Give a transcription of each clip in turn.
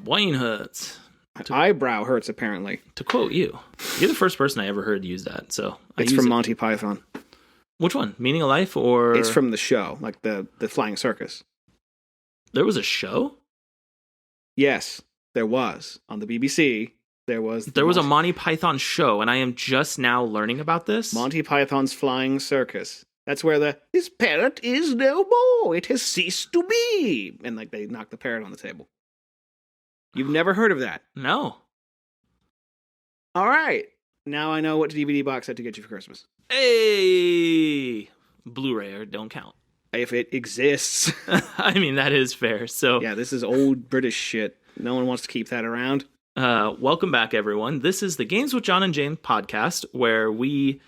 brain hurts. My eyebrow hurts, apparently. To quote you, you're the first person I ever heard use that. So it's from Monty Python. Which one? Meaning of Life or? It's from the show, like the Flying Circus. There was a show? Yes, there was. On the BBC, there was a Monty Python show, and I am just now learning about this. Monty Python's Flying Circus. That's where his parrot is no more. It has ceased to be. And like they knock the parrot on the table. You've never heard of that? No. All right. Now I know what DVD box set to get you for Christmas. Hey! Blu-ray or don't count. If it exists. I mean, that is fair. So yeah, this is old British shit. No one wants to keep that around. Welcome back, everyone. This is the Games with Jon and James podcast, where we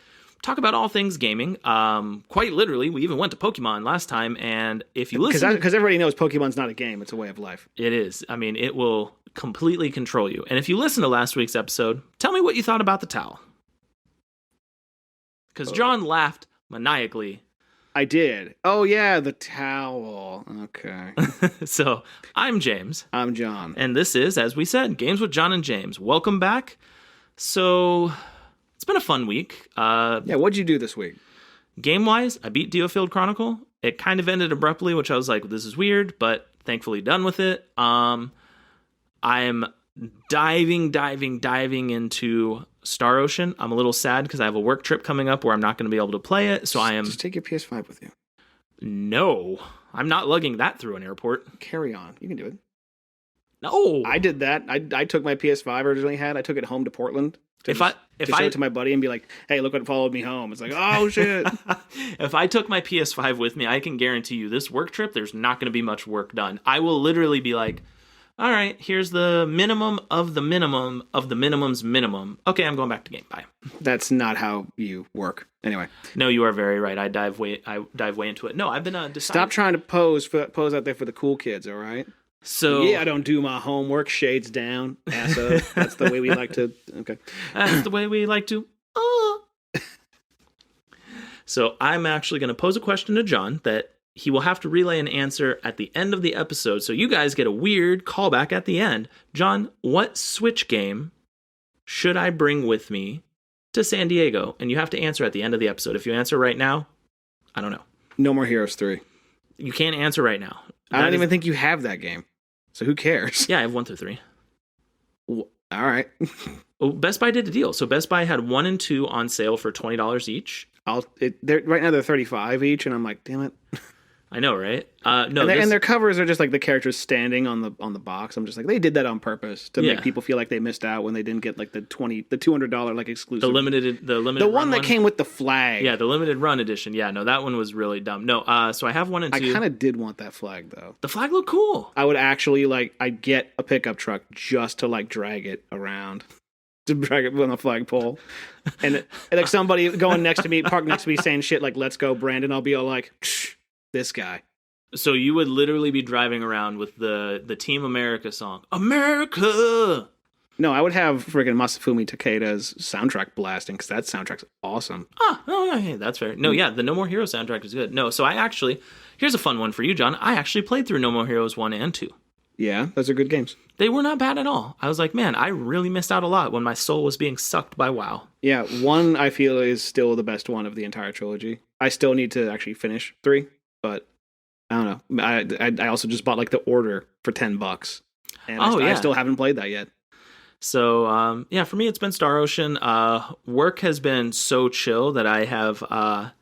talk about all things gaming. Quite literally, we even went to Pokemon last time, and if you listen... Because everybody knows Pokemon's not a game, it's a way of life. It is. I mean, it will completely control you. And if you listen to last week's episode, tell me what you thought about the towel. Because John laughed maniacally. I did. Oh, yeah, the towel. Okay. So, I'm James. I'm John. And this is, as we said, Games with Jon and James. Welcome back. So... it's been a fun week. Yeah, what'd you do this week? Game-wise, I beat Diofield Chronicle. It kind of ended abruptly, which I was like, this is weird, but thankfully done with it. I'm diving into Star Ocean. I'm a little sad because I have a work trip coming up where I'm not going to be able to play it, so I am... Just take your PS5 with you. No, I'm not lugging that through an airport. Carry on. You can do it. No. I did that. I took my PS5 I originally had. I took it home to Portland. To show it to my buddy and be like, hey, look what followed me home. It's like, oh, shit. If I took my PS5 with me, I can guarantee you this work trip, there's not going to be much work done. I will literally be like, all right, here's the minimum of the minimum of the minimum's minimum. Okay, I'm going back to game. Bye. That's not how you work. Anyway. No, you are very right. I dive way into it. No, I've been deciding. Stop trying to pose out there for the cool kids, all right? So yeah, I don't do my homework. Shades down. Asso. That's the way we like to. Okay. That's the way we like to. So I'm actually going to pose a question to John that he will have to relay an answer at the end of the episode. So you guys get a weird callback at the end. John, what Switch game should I bring with me to San Diego? And you have to answer at the end of the episode. If you answer right now, I don't know. No More Heroes 3. You can't answer right now. I don't even think you have that game. So who cares? Yeah, I have 1 through 3. All right. Oh, Best Buy did a deal. So Best Buy had 1 and 2 on sale for $20 each. Right now they're $35 each, and I'm like, damn it. I know, right? And their covers are just like the characters standing on the box. I'm just like, they did that on purpose to make people feel like they missed out when they didn't get like the $200 like exclusive. The limited the one that came with the flag. Yeah, the limited run edition. Yeah, no, that one was really dumb. No, so I have 1 and 2. I kind of did want that flag though. The flag looked cool. I would actually I'd get a pickup truck just to drag it around. To drag it on the flagpole. And like somebody going next to me, parked next to me saying shit like, let's go, Brandon. I'll be all like, this guy. So you would literally be driving around with the Team America song. America! No, I would have freaking Masafumi Takeda's soundtrack blasting, because that soundtrack's awesome. Yeah, that's fair. No, yeah, the No More Heroes soundtrack is good. No, so here's a fun one for you, John. I actually played through No More Heroes 1 and 2. Yeah, those are good games. They were not bad at all. I was like, man, I really missed out a lot when my soul was being sucked by WoW. Yeah, 1 I feel is still the best one of the entire trilogy. I still need to actually finish 3, but I don't know. I also just bought the Order for $10, and I still haven't played that yet. So for me, it's been Star Ocean. Work has been so chill that I have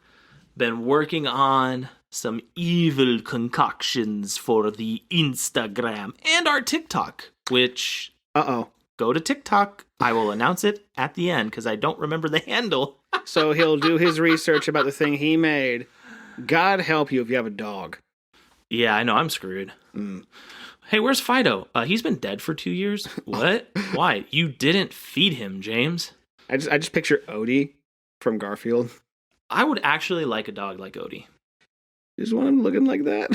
been working on some evil concoctions for the Instagram and our TikTok, which go to TikTok. I will announce it at the end because I don't remember the handle. So he'll do his research about the thing he made. God help you if you have a dog. Yeah, I know. I'm screwed. Hey, where's Fido? He's been dead for 2 years. What? Why? You didn't feed him, James. I just picture Odie from Garfield. I would actually like a dog like Odie. You just want him looking like that?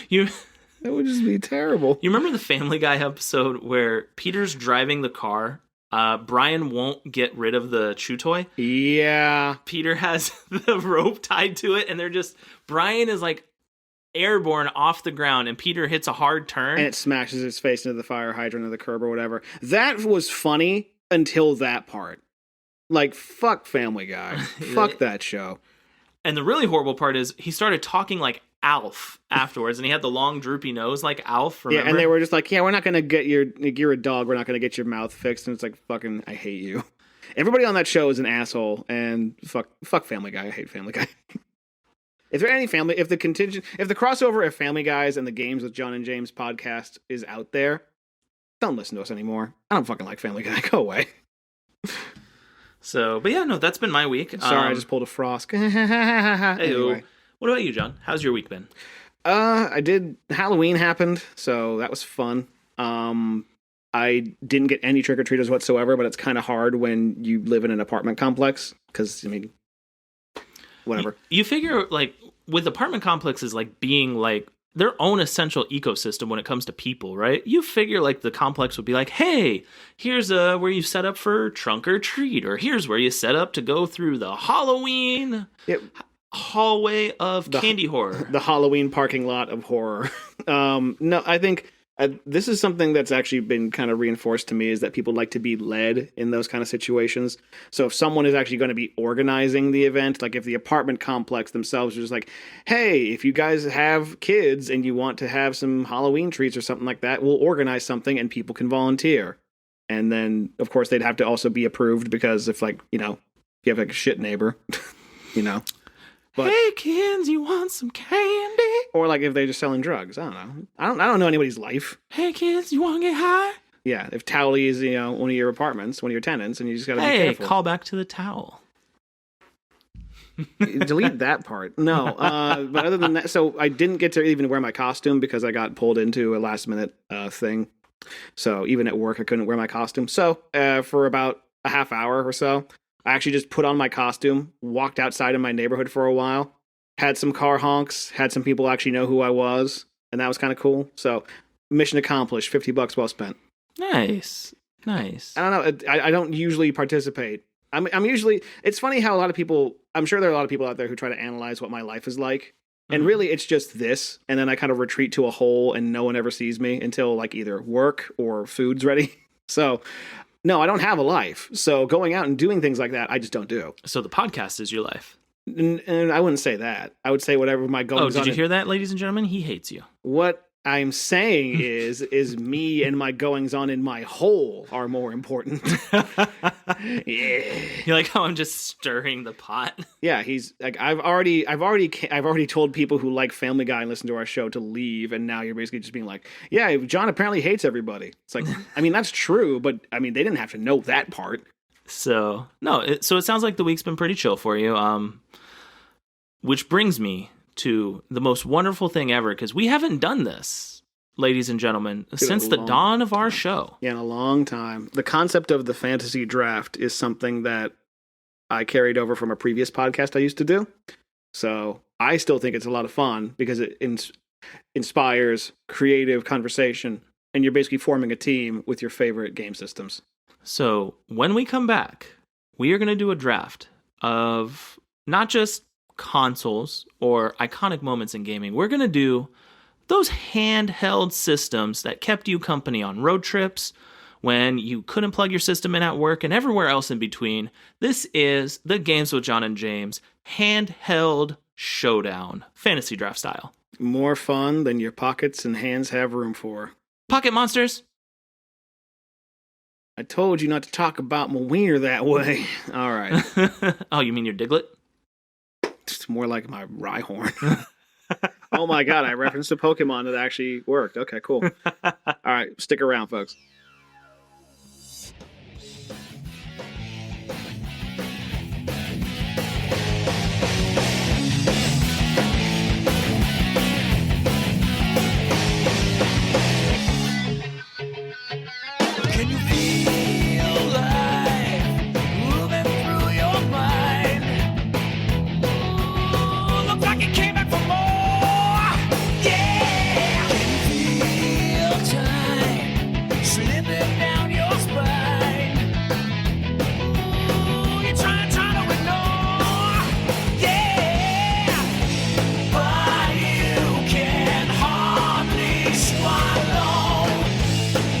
That would just be terrible. You remember the Family Guy episode where Peter's driving the car? Brian won't get rid of the chew toy. Yeah. Peter has the rope tied to it, and Brian is airborne off the ground, and Peter hits a hard turn. And it smashes his face into the fire hydrant or the curb or whatever. That was funny until that part. Like, fuck Family Guy. Fuck that show. And the really horrible part is he started talking like Alf afterwards, and he had the long droopy nose like Alf, remember? Yeah, and they were just like, yeah, we're not going to get you're a dog, we're not going to get your mouth fixed. And it's like, fucking, I hate you. Everybody on that show is an asshole, and fuck Family Guy. I hate Family Guy. If there any family, if the crossover of Family Guys and the Games with Jon and James podcast is out there, don't listen to us anymore. I don't fucking like Family Guy. Go away. So, but yeah, no, that's been my week. Sorry, I just pulled a Frosk. Anyway. What about you, John? How's your week been? Halloween happened, so that was fun. I didn't get any trick-or-treaters whatsoever, but it's kind of hard when you live in an apartment complex, because, I mean, whatever. You figure, like, with apartment complexes, like, being, like, their own essential ecosystem when it comes to people, right? You figure, like, the complex would be like, hey, here's where you set up for trunk or treat, or here's where you set up to go through the Halloween hallway of candy horror. The Halloween parking lot of horror. No, I think this is something that's actually been kind of reinforced to me, is that people like to be led in those kind of situations. So if someone is actually going to be organizing the event, like if the apartment complex themselves are just like, hey, if you guys have kids and you want to have some Halloween treats or something like that, we'll organize something and people can volunteer. And then, of course, they'd have to also be approved, because if, like, you know, you have like a shit neighbor, you know. But, hey kids, you want some candy? Or like if they're just selling drugs. I don't know. I don't know anybody's life. Hey kids, you want to get high? Yeah, if Towley is, you know, one of your apartments, one of your tenants, and you just got to be careful. Hey, call back to the towel. Delete that part. No, but other than that, so I didn't get to even wear my costume because I got pulled into a last minute thing. So even at work, I couldn't wear my costume. So for about a half hour or so, I actually just put on my costume, walked outside in my neighborhood for a while, had some car honks, had some people actually know who I was, and that was kind of cool. So, mission accomplished, $50 well spent. Nice. I don't know, I don't usually participate. I'm usually, it's funny how a lot of people, I'm sure there are a lot of people out there who try to analyze what my life is like, and really it's just this, and then I kind of retreat to a hole and no one ever sees me until like either work or food's ready. So, no, I don't have a life. So going out and doing things like that, I just don't do. So the podcast is your life. And I wouldn't say that. I would say whatever my goings on. Oh, did you hear that, ladies and gentlemen? He hates you. What I'm saying is me and my goings on in my hole are more important. Yeah. You like how I'm just stirring the pot? Yeah, he's like, I've already told people who like Family Guy and listen to our show to leave, and now you're basically just being like, yeah, John apparently hates everybody. It's like, I mean, that's true, but I mean, they didn't have to know that part. So so it sounds like the week's been pretty chill for you. Which brings me to the most wonderful thing ever, because we haven't done this, ladies and gentlemen, since the dawn of our show. Yeah, in a long time. The concept of the fantasy draft is something that I carried over from a previous podcast I used to do. So I still think it's a lot of fun because it inspires creative conversation, and you're basically forming a team with your favorite game systems. So when we come back, we are going to do a draft of not just consoles or iconic moments in gaming. We're going to do those handheld systems that kept you company on road trips, when you couldn't plug your system in at work, and everywhere else in between. This is the Games with Jon and James Handheld Showdown, fantasy draft style. More fun than your pockets and hands have room for. Pocket monsters. I told you not to talk about my wiener that way. All right. Oh, you mean your Diglett? It's more like my Rhyhorn. Oh my god, I referenced a Pokemon that actually worked. Okay, cool. All right, stick around, folks. Sleep swallow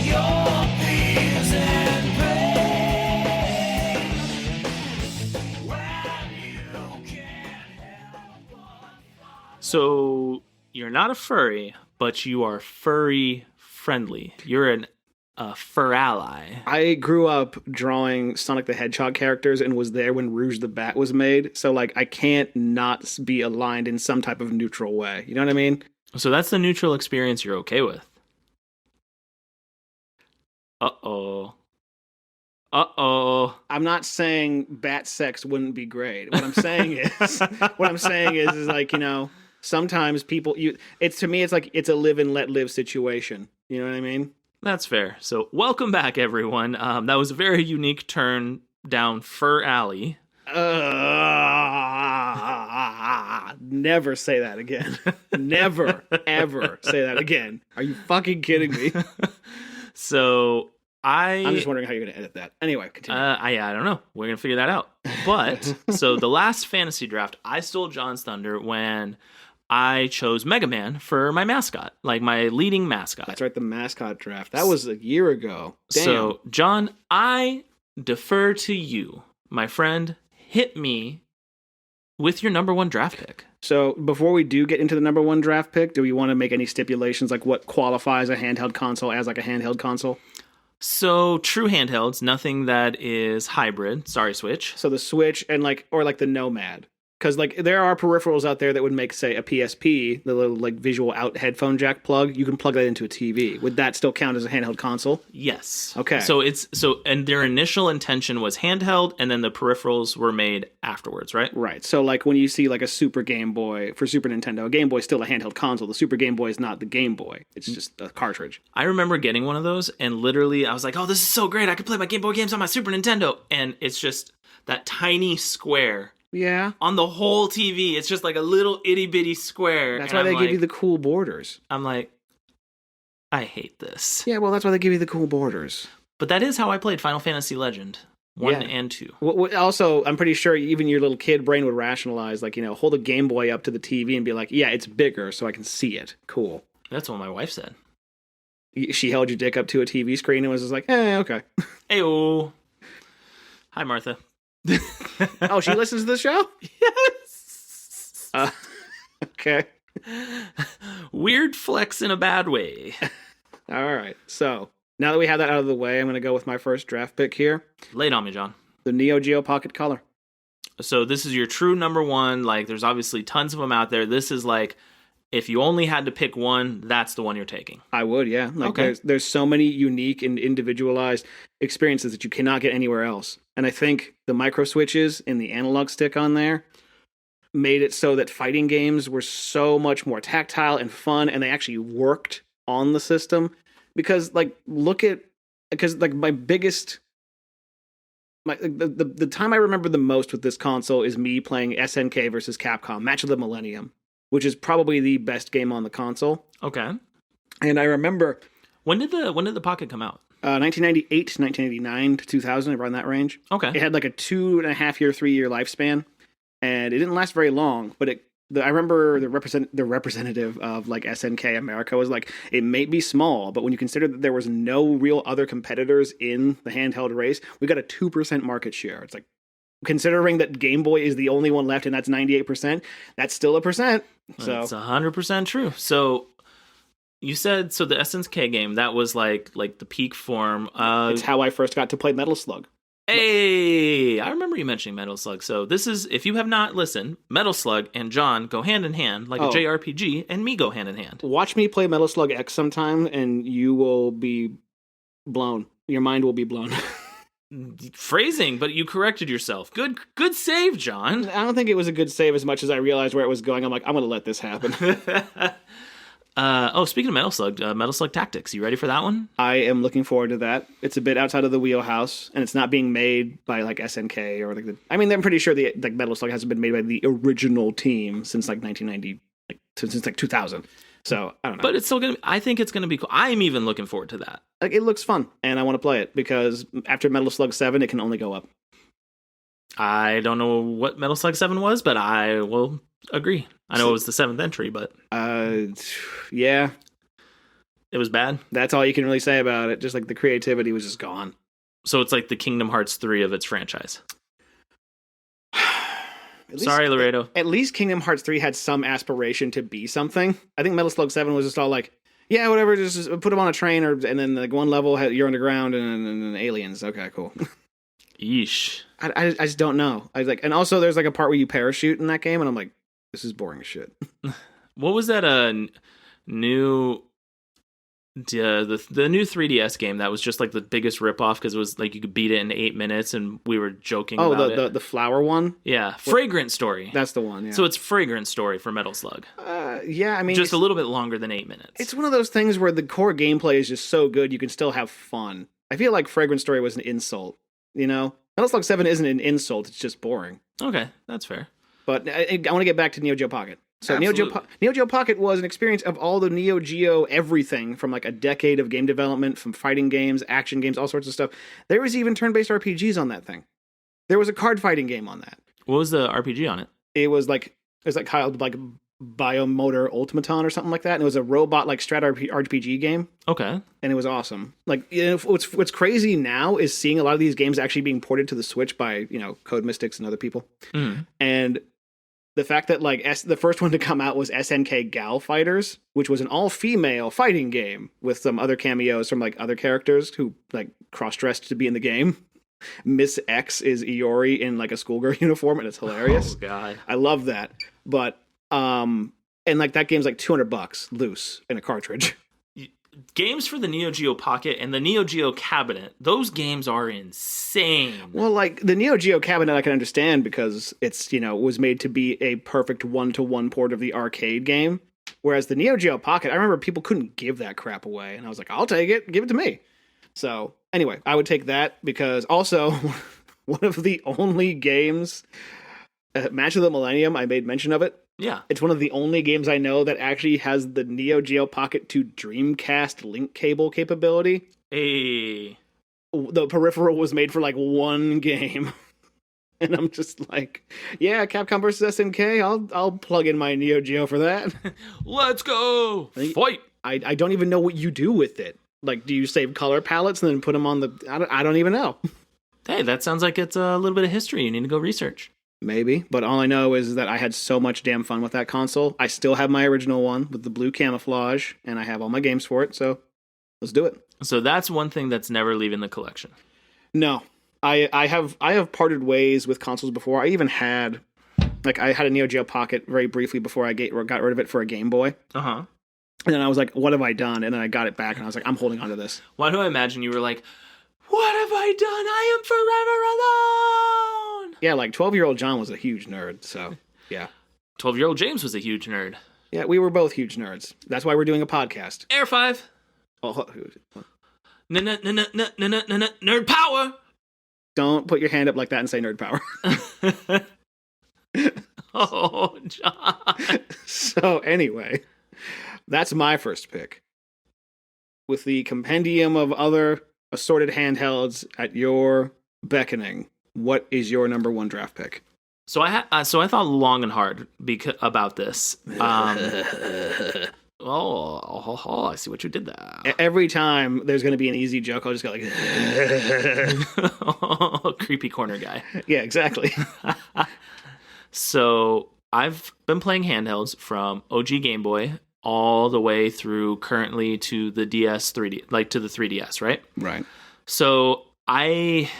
your fears and pain when you can't help but... So you're not a furry, but you are furry friendly. You're a fur ally. I grew up drawing Sonic the Hedgehog characters and was there when Rouge the Bat was made. So, like, I can't not be aligned in some type of neutral way. You know what I mean? So that's the neutral experience you're okay with. Uh-oh. Uh-oh. I'm not saying bat sex wouldn't be great. What I'm saying is like, you know, sometimes people, to me, it's like, it's a live and let live situation. You know what I mean? That's fair. So welcome back, everyone. That was a very unique turn down Fur Alley. Never say that again. Never, ever say that again. Are you fucking kidding me? So I'm just wondering how you're going to edit that. Anyway, continue. I don't know. We're going to figure that out. But, so the last fantasy draft, I stole John's thunder when I chose Mega Man for my mascot, like my leading mascot. That's right, the mascot draft. That was a year ago. Damn. So, John, I defer to you, my friend. Hit me with your number one draft pick. So, before we do get into the number one draft pick, do we want to make any stipulations, like what qualifies a handheld console as like a handheld console? So, true handhelds, nothing that is hybrid. Sorry, Switch. So the Switch and or the Nomad. Because, like, there are peripherals out there that would make, say, a PSP, the little, like, visual out headphone jack plug. You can plug that into a TV. Would that still count as a handheld console? Yes. Okay. And their initial intention was handheld, and then the peripherals were made afterwards, right? Right. So, like, when you see, like, a Super Game Boy for Super Nintendo, a Game Boy is still a handheld console. The Super Game Boy is not the Game Boy. It's just a cartridge. I remember getting one of those, and literally, I was like, oh, this is so great. I could play my Game Boy games on my Super Nintendo. And it's just that tiny square. Yeah. On the whole TV, it's just like a little itty bitty square. That's why they give you the cool borders. I'm like, I hate this. Yeah, well, that's why they give you the cool borders. But that is how I played Final Fantasy Legend 1 and 2. Also, I'm pretty sure even your little kid brain would rationalize, like, you know, hold a Game Boy up to the TV and be like, yeah, it's bigger so I can see it. Cool. That's what my wife said. She held your dick up to a TV screen and was just like, okay. Hey-oh. Hi, Martha. Oh, she listens to the show? Yes. Okay. Weird flex in a bad way. All right. So, now that we have that out of the way, I'm going to go with my first draft pick here. Lay it on me, John. The Neo Geo Pocket Color. So, this is your true number one. Like, there's obviously tons of them out there. This is like, if you only had to pick one, that's the one you're taking. I would, yeah. Like, okay. There's so many unique and individualized experiences that you cannot get anywhere else. And I think the micro switches and the analog stick on there made it so that fighting games were so much more tactile and fun, and they actually worked on the system. Because, like, the time I remember the most with this console is me playing SNK versus Capcom, Match of the Millennium, which is probably the best game on the console. Okay. And I remember... When did the Pocket come out? 1998 to 1989 to 2000, around that range. Okay. It had like a 2.5-year, 3-year lifespan, and it didn't last very long, but I remember the representative of like SNK America was like, it may be small, but when you consider that there was no real other competitors in the handheld race, we got a 2% market share. It's like, considering that Game Boy is the only one left and that's 98%, that's still a percent. So it's 100% true. So you said, so the SNK game, that was like the peak form. It's how I first got to play Metal Slug. Hey, I remember you mentioning Metal Slug. So this is, if you have not listened, Metal Slug and John go hand in hand, like a JRPG, and me go hand in hand. Watch me play Metal Slug X sometime, and you will be blown. Your mind will be blown. Phrasing, but you corrected yourself. Good save, John. I don't think it was a good save as much as I realized where it was going. I'm like, I'm going to let this happen. Speaking of Metal Slug Tactics, you ready for that one? I am looking forward to that. It's a bit outside of the wheelhouse, and it's not being made by like SNK or like I'm pretty sure the Metal Slug hasn't been made by the original team since like 1990, since like 2000. So I don't know. But it's still I think it's gonna be cool. I'm even looking forward to that. Like, it looks fun, and I want to play it because after Metal Slug 7, it can only go up. I don't know what Metal Slug 7 was, but I will agree. I know it was the 7th entry, but yeah. It was bad. That's all you can really say about it. Just like the creativity was just gone. So it's like the Kingdom Hearts 3 of its franchise. Sorry, Laredo. At least Kingdom Hearts 3 had some aspiration to be something. I think Metal Slug 7 was just all like, yeah, whatever, just put them on a train, and then like one level, you're underground, and aliens. Okay, cool. Yeesh. I just don't know. I was like, and also there's like a part where you parachute in that game, and I'm like, this is boring as shit. What was that new the new 3DS game that was just like the biggest ripoff because it was like you could beat it in 8 minutes and we were joking about it. The flower one? Yeah. Fragrant Story. That's the one, yeah. So it's Fragrant Story for Metal Slug. Yeah, I mean... Just a little bit longer than 8 minutes. It's one of those things where the core gameplay is just so good you can still have fun. I feel like Fragrant Story was an insult, you know? Metal Slug 7 isn't an insult, it's just boring. Okay, that's fair. But I want to get back to Neo Geo Pocket. So Neo Geo Pocket was an experience of all the Neo Geo everything from like a decade of game development, from fighting games, action games, all sorts of stuff. There was even turn-based RPGs on that thing. There was a card fighting game on that. What was the RPG on it? It was called like Biomotor Automaton or something like that. And it was a robot like strat RPG game. Okay. And it was awesome. Like, you know, what's crazy now is seeing a lot of these games actually being ported to the Switch by, you know, Code Mystics and other people. Mm. And the fact that like the first one to come out was SNK Gal Fighters, which was an all-female fighting game with some other cameos from like other characters who like cross-dressed to be in the game. Miss X is Iori in like a schoolgirl uniform, and it's hilarious. Oh god, I love that. But and like that game's like $200 loose in a cartridge. Games for the Neo Geo Pocket and the Neo Geo Cabinet, those games are insane. Well, like the Neo Geo Cabinet I can understand because it's, you know, was made to be a perfect one-to-one port of the arcade game. Whereas the Neo Geo Pocket, I remember people couldn't give that crap away. And I was like, I'll take it. Give it to me. So anyway, I would take that because also one of the only games, Match of the Millennium, I made mention of it. Yeah. It's one of the only games I know that actually has the Neo Geo Pocket to Dreamcast link cable capability. Hey. The peripheral was made for like one game. And I'm just like, yeah, Capcom versus SNK, I'll plug in my Neo Geo for that. Let's go! Fight! I don't even know what you do with it. Like, do you save color palettes and then put them on the... I don't even know. Hey, that sounds like it's a little bit of history. You need to go research. Maybe, but all I know is that I had so much damn fun with that console. I still have my original one with the blue camouflage, and I have all my games for it, so let's do it. So that's one thing that's never leaving the collection. No. I have parted ways with consoles before. I even had... Like, I had a Neo Geo Pocket very briefly before I got rid of it for a Game Boy. Uh-huh. And then I was like, what have I done? And then I got it back, and I was like, I'm holding on to this. Why do I imagine you were like, what have I done? I am forever alone! Yeah, like 12-year-old John was a huge nerd, so yeah. 12-year-old James was a huge nerd. Yeah, we were both huge nerds. That's why we're doing a podcast. Air 5. Oh, Nerd power! Don't put your hand up like that and say nerd power. Oh, John. So anyway, that's my first pick. With the compendium of other assorted handhelds at your beckoning, what is your number one draft pick? So I thought long and hard about this. I see what you did there. Every time there's going to be an easy joke, I'll just go like, creepy corner guy. Yeah, exactly. So I've been playing handhelds from OG Game Boy all the way through currently to the DS 3D, like to the 3DS, right? Right. So I've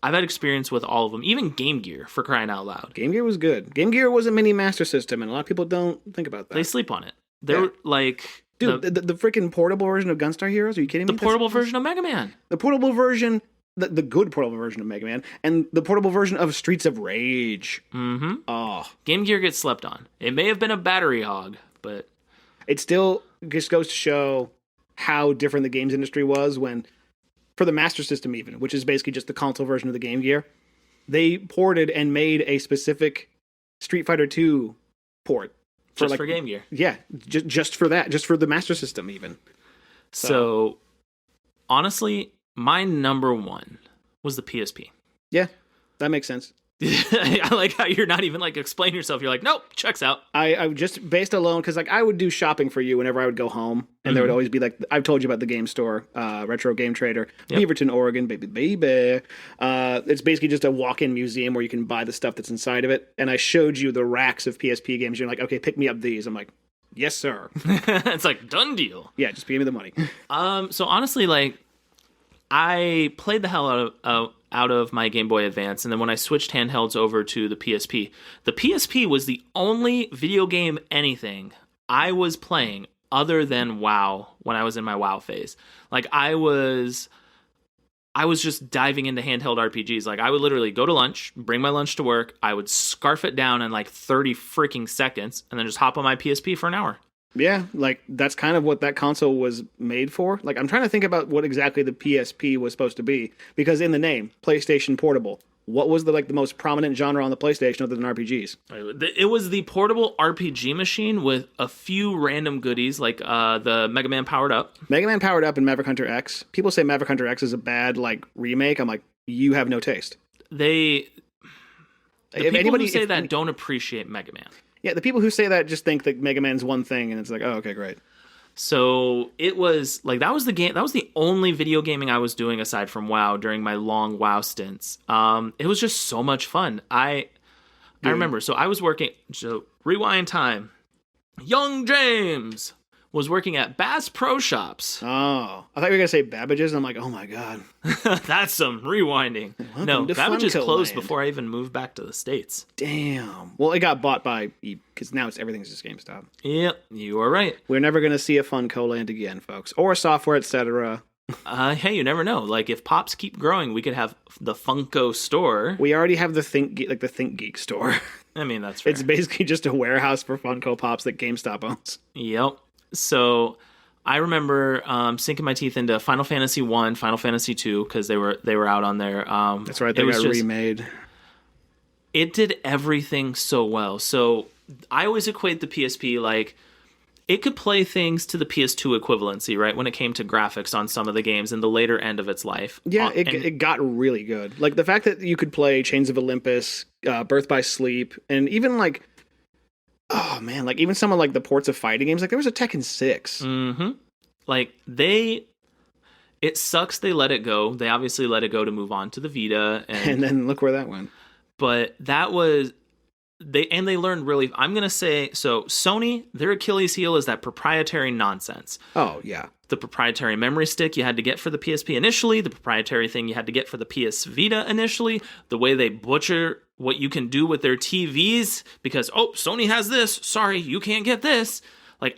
had experience with all of them, even Game Gear, for crying out loud. Game Gear was good. Game Gear was a mini Master System, and a lot of people don't think about that. They sleep on it. They're like... Dude, the freaking portable version of Gunstar Heroes? Are you kidding me? The portable version of Mega Man. The portable version... The good portable version of Mega Man, and the portable version of Streets of Rage. Mm-hmm. Oh. Game Gear gets slept on. It may have been a battery hog, but... It still just goes to show how different the games industry was when, for the Master System even, which is basically just the console version of the Game Gear, they ported and made a specific Street Fighter II port. For Game Gear. Yeah, just for that. Just for the Master System even. So honestly... My number one was the PSP. Yeah, that makes sense. I like how you're not even like explaining yourself. You're like, nope, checks out. I just based alone because like I would do shopping for you whenever I would go home, and there would always be like I've told you about the game store, Retro Game Trader, Beaverton, Oregon, baby. It's basically just a walk-in museum where you can buy the stuff that's inside of it. And I showed you the racks of PSP games. You're like, okay, pick me up these. I'm like, yes, sir. It's like done deal. Yeah, just give me the money. So honestly, like I played the hell out of my Game Boy Advance, and then when I switched handhelds over to the PSP was the only video game anything I was playing other than WoW when I was in my WoW phase. Like I was just diving into handheld RPGs. Like I would literally go to lunch, bring my lunch to work, I would scarf it down in like 30 freaking seconds, and then just hop on my PSP for an hour. Yeah, like that's kind of what that console was made for. Like I'm trying to think about what exactly the PSP was supposed to be, because in the name, PlayStation Portable, what was the most prominent genre on the PlayStation other than RPGs? It was the portable RPG machine with a few random goodies like the Mega Man Powered Up. Mega Man Powered Up and Maverick Hunter X. People say Maverick Hunter X is a bad like remake. I'm like, you have no taste. The people who say that don't appreciate Mega Man. Yeah, the people who say that just think that Mega Man's one thing, and it's like, oh, okay, great. So it was like that was the game. That was the only video gaming I was doing aside from WoW during my long WoW stints. It was just so much fun. I remember. So I was working. So rewind time. Jon James was working at Bass Pro Shops. Oh, I thought you were gonna say Babbage's, and I'm like, oh my god, that's some rewinding. No, Babbage's closed before I even moved back to the States. Damn. Well, it got bought by because now everything's just GameStop. Yep, you are right. We're never gonna see a Funko Land again, folks, or software, etc. Hey, you never know. Like if Pops keep growing, we could have the Funko store. We already have the Think Geek store. I mean, that's fair. It's basically just a warehouse for Funko Pops that GameStop owns. Yep. So I remember sinking my teeth into Final Fantasy 1, Final Fantasy 2 because they were out on there. That's right, they got remade. It did everything so well. So I always equate the PSP like it could play things to the PS2 equivalency, right? When it came to graphics on some of the games in the later end of its life. Yeah, it got really good. Like the fact that you could play Chains of Olympus, Birth by Sleep, and even like oh man, like even some of like the ports of fighting games, like there was a Tekken 6. Mm-hmm. Like it sucks they let it go. They obviously let it go to move on to the Vita, and then look where that went. But that was they learned really. I'm gonna say so. Sony, their Achilles heel is that proprietary nonsense. Oh yeah, the proprietary memory stick you had to get for the PSP initially, the proprietary thing you had to get for the PS Vita initially, the way they butcher what you can do with their TVs because Sony has this, sorry, you can't get this. Like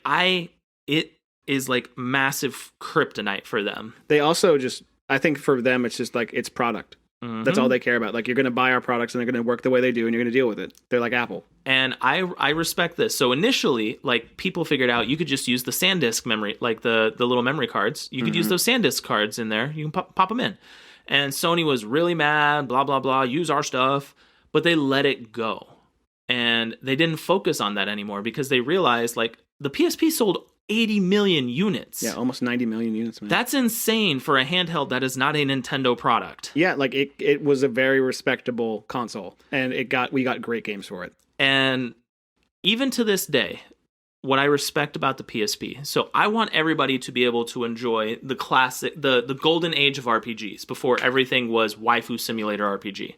it is like massive kryptonite for them. They also just I think for them it's just like it's product. Mm-hmm. That's all they care about. Like you're going to buy our products and they're going to work the way they do and you're going to deal with it. They're like Apple. And I respect this. So initially, like people figured out you could just use the SanDisk memory, like the little memory cards. You could use those SanDisk cards in there. You can pop them in. And Sony was really mad, blah, blah, blah, use our stuff. But they let it go. And they didn't focus on that anymore because they realized like the PSP sold 80 million units. Yeah, almost 90 million units, man. That's insane for a handheld that is not a Nintendo product. Yeah, like it was a very respectable console and we got great games for it. And even to this day, what I respect about the PSP. So I want everybody to be able to enjoy the classic the golden age of RPGs before everything was waifu simulator RPG,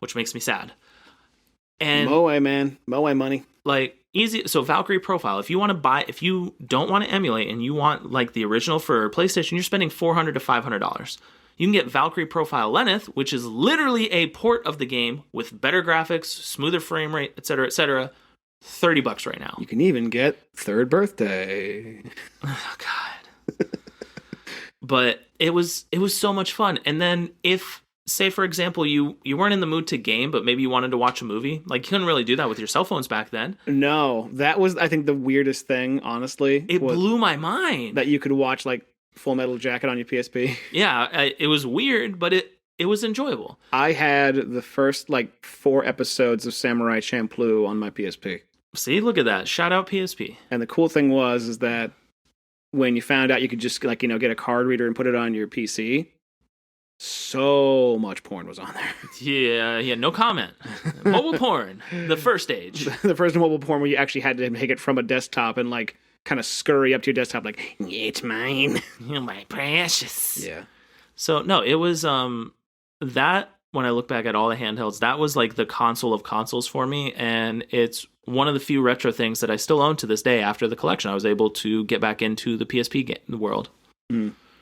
which makes me sad. And Moe, man. Moe money. Like easy. So Valkyrie Profile, if you don't want to emulate and you want like the original for PlayStation, you're spending $400 to $500. You can get Valkyrie Profile Lenneth, which is literally a port of the game with better graphics, smoother frame rate, etc., etc. $30 right now. You can even get Third Birthday. Oh God. But it was so much fun. And then if say, for example, you weren't in the mood to game, but maybe you wanted to watch a movie. Like, you couldn't really do that with your cell phones back then. No, that was, I think, the weirdest thing, honestly. It blew my mind. That you could watch, like, Full Metal Jacket on your PSP. Yeah, it was weird, but it was enjoyable. I had the first, 4 episodes of Samurai Champloo on my PSP. See, look at that. Shout out PSP. And the cool thing is that when you found out you could just, get a card reader and put it on your PC, so much porn was on there. Yeah, no comment. Mobile porn, the first stage. The first mobile porn where you actually had to make it from a desktop and like kind of scurry up to your desktop like, it's mine. You're my precious. Yeah. So no, it was that when I look back at all the handhelds, that was like the console of consoles for me, and it's one of the few retro things that I still own to this day. After the collection, I was able to get back into the PSP world.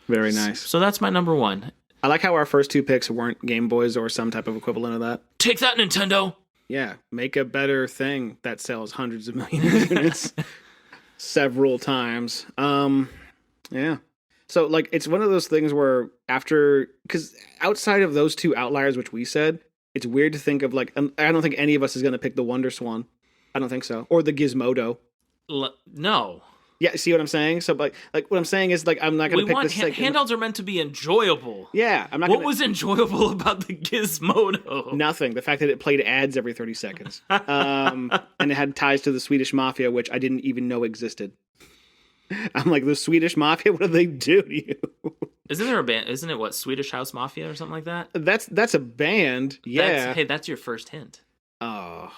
Very nice. So that's my number one. I like how our first two picks weren't Game Boys or some type of equivalent of that. Take that, Nintendo! Yeah, make a better thing that sells hundreds of millions of units several times. Yeah. So, like, it's one of those things where because outside of those two outliers, which we said, it's weird to think of, like, I don't think any of us is going to pick the Wonder Swan. I don't think so. Or the Gizmodo. No. Yeah, see what I'm saying? So, like what I'm saying is, like, I'm not going to pick this. Handhelds are meant to be enjoyable. Yeah, I'm not. What was enjoyable about the Gizmodo? Nothing. The fact that it played ads every 30 seconds, and it had ties to the Swedish Mafia, which I didn't even know existed. I'm like, the Swedish Mafia. What do they do to you? Isn't there a band? Isn't it what, Swedish House Mafia or something like that? That's a band. Yeah. That's your first hint. Oh.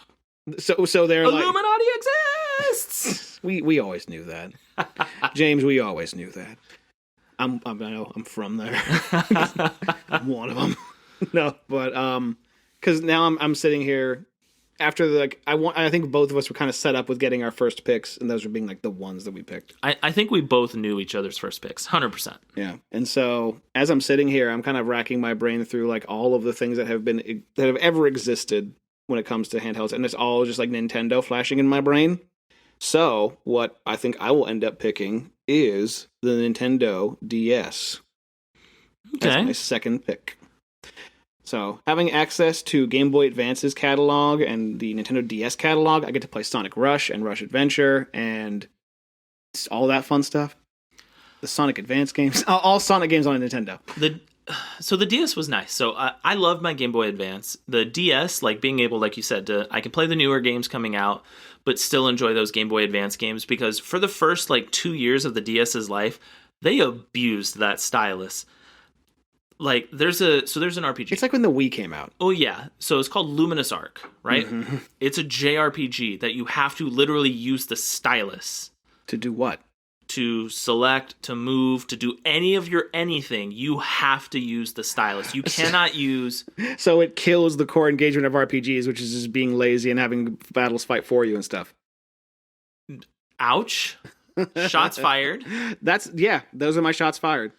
So they're Illuminati exists. We always knew that, James. We always knew that. I know I'm from there. I'm one of them. No, but because now I'm sitting here after I think both of us were kind of set up with getting our first picks, and those were being like the ones that we picked. I think we both knew each other's first picks, 100%. Yeah, and so as I'm sitting here, I'm kind of racking my brain through like all of the things that have ever existed when it comes to handhelds, and it's all just like Nintendo flashing in my brain. So what I think I will end up picking is the Nintendo DS. Okay. That's my second pick. So having access to Game Boy Advance's catalog and the Nintendo DS catalog, I get to play Sonic Rush and Rush Adventure and all that fun stuff. The Sonic Advance games, all Sonic games on a Nintendo. So the DS was nice. So I loved my Game Boy Advance. The DS, like being able, like you said, I can play the newer games coming out, but still enjoy those Game Boy Advance games, because for the first like 2 years of the DS's life, they abused that stylus. Like there's an RPG. It's like when the Wii came out. Oh yeah. So it's called Luminous Arc, right? Mm-hmm. It's a JRPG that you have to literally use the stylus. To do what? To select, to move, to do any of your anything, you have to use the stylus. You cannot use... So it kills the core engagement of RPGs, which is just being lazy and having battles fight for you and stuff. Ouch. Shots fired. Those are my shots fired.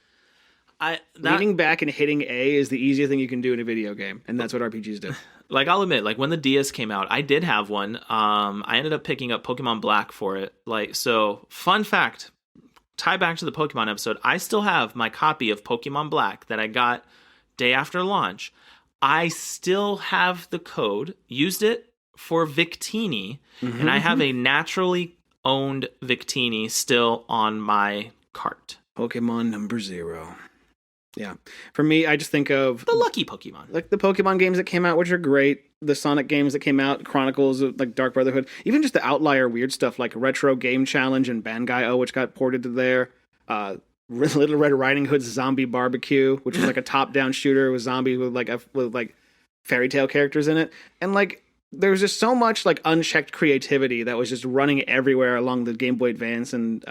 Leaning back and hitting A is the easiest thing you can do in a video game, and that's what RPGs do. Like, I'll admit, like, when the DS came out, I did have one. I ended up picking up Pokemon Black for it. Like, so, fun fact, tie back to the Pokemon episode, I still have my copy of Pokemon Black that I got day after launch. I still have the code, used it for Victini, and I have a naturally owned Victini still on my cart. Pokemon number 0. Yeah. For me, I just think of... the lucky Pokemon. Like the Pokemon games that came out, which are great. The Sonic games that came out, Chronicles, like Dark Brotherhood. Even just the outlier weird stuff like Retro Game Challenge and Bangai-O, which got ported to there. Little Red Riding Hood's Zombie Barbecue, which was like a top-down shooter with zombies with fairy tale characters in it. And like, there was just so much like unchecked creativity that was just running everywhere along the Game Boy Advance and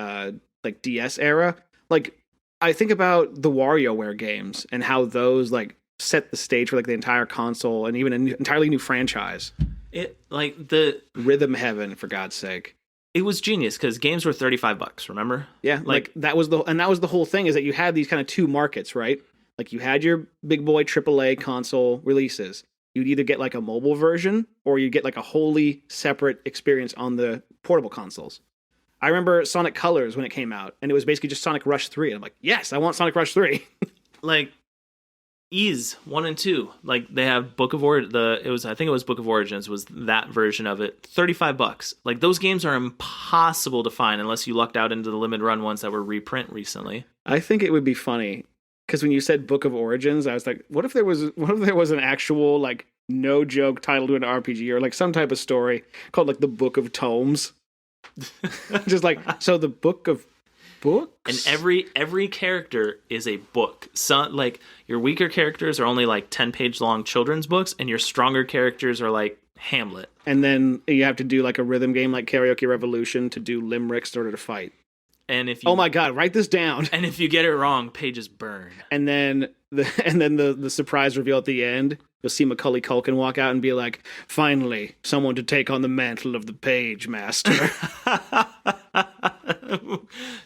like DS era. Like, I think about the WarioWare games and how those like set the stage for like the entire console and even an entirely new franchise. It like the Rhythm Heaven, for God's sake. It was genius because games were $35. Remember? Yeah, like that was the whole thing, is that you had these kind of two markets, right? Like you had your big boy AAA console releases. You'd either get like a mobile version or you'd get like a wholly separate experience on the portable consoles. I remember Sonic Colors when it came out, and it was basically just Sonic Rush 3. And I'm like, yes, I want Sonic Rush 3. Like, Ys 1 and 2, like they have Book of I think it was Book of Origins was that version of it. $35. Like those games are impossible to find unless you lucked out into the limited run ones that were reprint recently. I think it would be funny because when you said Book of Origins, I was like, what if there was an actual like no joke title to an RPG or like some type of story called like the Book of Tomes? Just like, so the Book of books. And every character is a book. Some, like, your weaker characters are only like 10-page long children's books, and your stronger characters are like Hamlet. And then you have to do like a rhythm game like Karaoke Revolution to do limericks in order to fight. And if you, oh my god, write this down. And if you get it wrong, pages burn. And then the surprise reveal at the end, you'll see Macaulay Culkin walk out and be like, "Finally, someone to take on the mantle of the page master."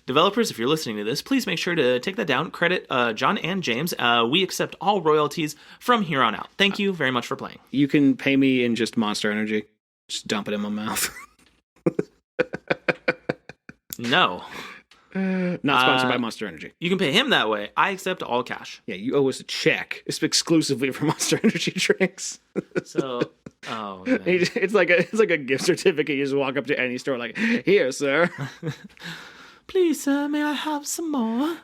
Developers, if you're listening to this, please make sure to take that down. Credit Jon and James. We accept all royalties from here on out. Thank you very much for playing. You can pay me in just Monster Energy. Just dump it in my mouth. No. Not sponsored by Monster Energy. You can pay him that way. I accept all cash. Yeah, you owe us a check. It's exclusively for Monster Energy drinks. So, oh man. It's like a gift certificate. You just walk up to any store like, "Here, sir." Please, sir, may I have some more?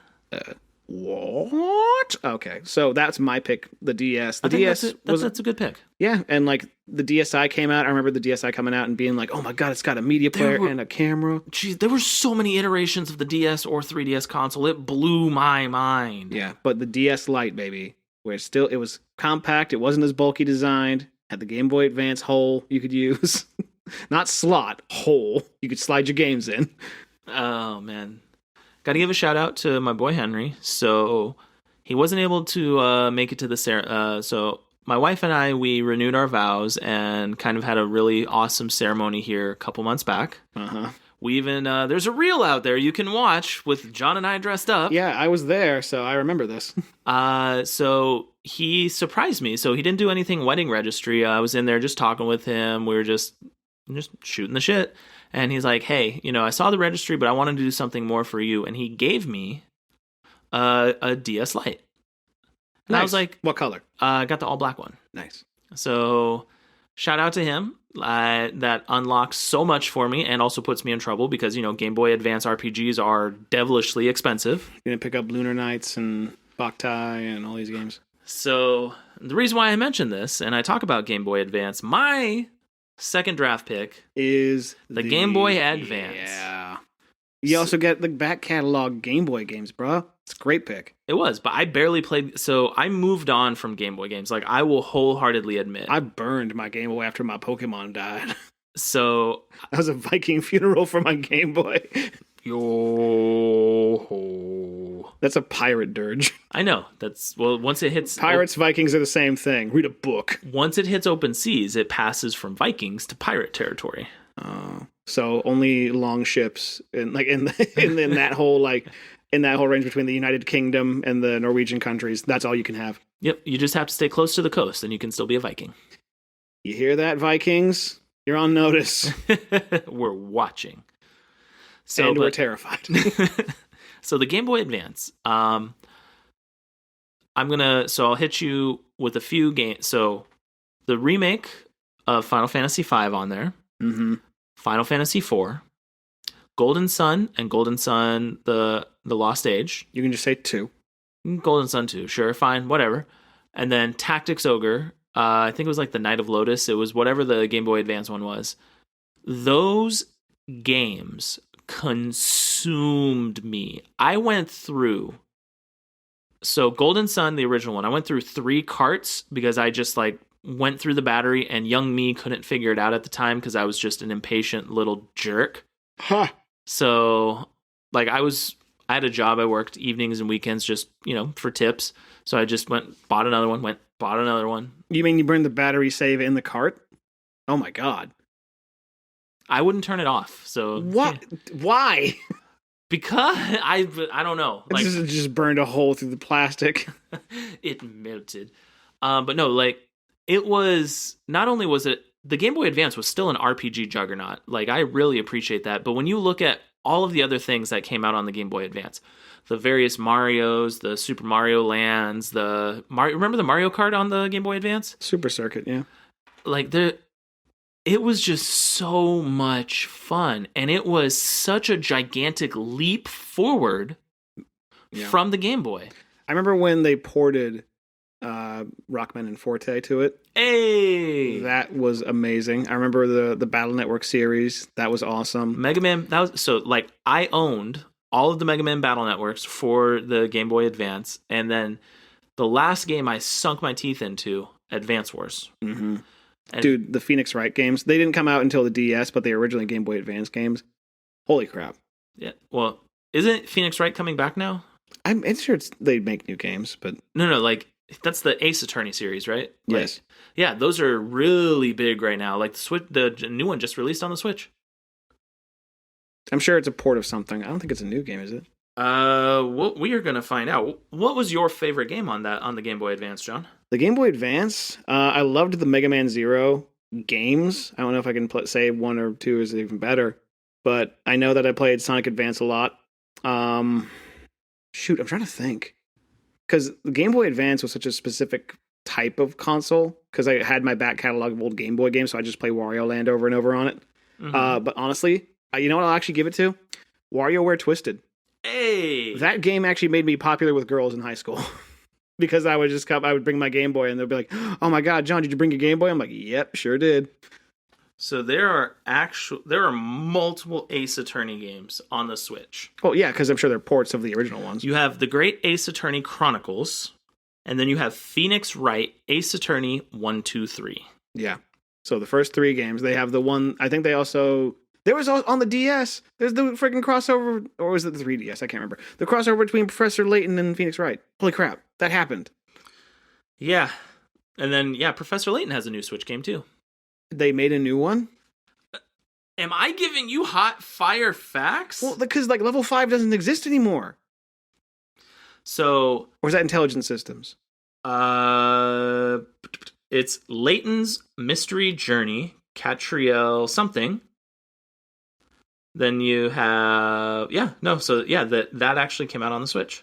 What? Okay, so that's my pick. The DS. The DS that's a good pick. Yeah, and like the DSi came out. I remember the DSi coming out and being like, "Oh my god, it's got a media player and a camera." Geez, there were so many iterations of the DS or 3DS console. It blew my mind. Yeah, but the DS Lite, baby, where it was compact. It wasn't as bulky designed. Had the Game Boy Advance hole you could use, not slot hole. You could slide your games in. Oh man. Got to give a shout out to my boy Henry. So he wasn't able to make it to the so my wife and I, we renewed our vows and kind of had a really awesome ceremony here a couple months back. We even there's a reel out there you can watch with John and I dressed up. Yeah, I was there, so I remember this. So he surprised me. So he didn't do anything wedding registry. I was in there just talking with him. We were just shooting the shit. And he's like, "Hey, I saw the registry, but I wanted to do something more for you." And he gave me a DS Lite. And nice. I was like, "What color?" I got the all black one. Nice. So shout out to him. That unlocks so much for me and also puts me in trouble because, Game Boy Advance RPGs are devilishly expensive. You're going to pick up Lunar Nights and Boktai and all these games. So the reason why I mentioned this, and I talk about Game Boy Advance, my second draft pick is the Game Boy Advance. Yeah. You also get the back catalog Game Boy games, bro. It's a great pick. It was, but I barely played. So I moved on from Game Boy games. Like, I will wholeheartedly admit. I burned my Game Boy after my Pokemon died. So that was a Viking funeral for my Game Boy. Yo. That's a pirate dirge. I know. Once it hits... Pirates, Vikings are the same thing. Read a book. Once it hits open seas, it passes from Vikings to pirate territory. So only long ships in that whole in that whole range between the United Kingdom and the Norwegian countries. That's all you can have. Yep. You just have to stay close to the coast and you can still be a Viking. You hear that, Vikings? You're on notice. We're watching. We're terrified. So the Game Boy Advance. I'll hit you with a few games. So the remake of Final Fantasy V on there. Mm-hmm. Final Fantasy IV. Golden Sun and Golden Sun the Lost Age. You can just say 2. Golden Sun 2. Sure, fine, whatever. And then Tactics Ogre. I think it was like the Night of Lotus. It was whatever the Game Boy Advance one was. Those games consumed me. I went through... So Golden Sun, the original one, I went through 3 carts because I just went through the battery and young me couldn't figure it out at the time because I was just an impatient little jerk. Huh. So I had a job. I worked evenings and weekends just, for tips. So I just bought another one. You mean you burned the battery save in the cart? Oh my God. I wouldn't turn it off. So what? Yeah. Why? Because I don't know. It just burned a hole through the plastic. It melted. But no, it was, not only was it, the Game Boy Advance was still an RPG juggernaut. I really appreciate that. But when you look at all of the other things that came out on the Game Boy Advance, the various Marios, the Super Mario Lands, remember the Mario Kart on the Game Boy Advance? Super Circuit, yeah. It was just so much fun. And it was such a gigantic leap forward from the Game Boy. I remember when they ported Rockman and Forte to it. Hey! That was amazing. I remember the Battle Network series. That was awesome. Mega Man, that was... So, I owned all of the Mega Man Battle Networks for the Game Boy Advance, and then the last game I sunk my teeth into, Advance Wars. Mm-hmm. Dude, the Phoenix Wright games, they didn't come out until the DS, but they were originally Game Boy Advance games. Holy crap. Yeah, well, isn't Phoenix Wright coming back now? I'm sure they make new games, but... No, like, that's the Ace Attorney series, right? Yes. Like, yeah, those are really big right now. Like, the new one just released on the Switch. I'm sure it's a port of something. I don't think it's a new game, is it? What we are gonna find out. What was your favorite game on the Game Boy Advance, John? The Game Boy Advance. I loved the Mega Man Zero games. I don't know if I can say one or two is even better, but I know that I played Sonic Advance a lot. Shoot, I'm trying to think, because the Game Boy Advance was such a specific type of console. Because I had my back catalog of old Game Boy games, so I just play Wario Land over and over on it. Mm-hmm. But honestly, you know what I'll actually give it to? WarioWare Twisted. Hey, that game actually made me popular with girls in high school because I would bring my Game Boy and they'd be like, "Oh my God, John, did you bring your Game Boy?" I'm like, "Yep, sure did." So there are multiple Ace Attorney games on the Switch. Oh yeah, because I'm sure they're ports of the original ones. You have the Great Ace Attorney Chronicles, and then you have Phoenix Wright Ace Attorney 1, 2, 3. Yeah. So the first 3 games, they have the one. I think they also. There was on the DS. There's the freaking crossover, or was it the 3DS? I can't remember. The crossover between Professor Layton and Phoenix Wright. Holy crap, that happened. Yeah, and then Professor Layton has a new Switch game too. They made a new one. Am I giving you hot fire facts? Well, because like level 5 doesn't exist anymore. So, or is that Intelligent Systems? It's Layton's Mystery Journey, Catriel something. Then you have that actually came out on the Switch.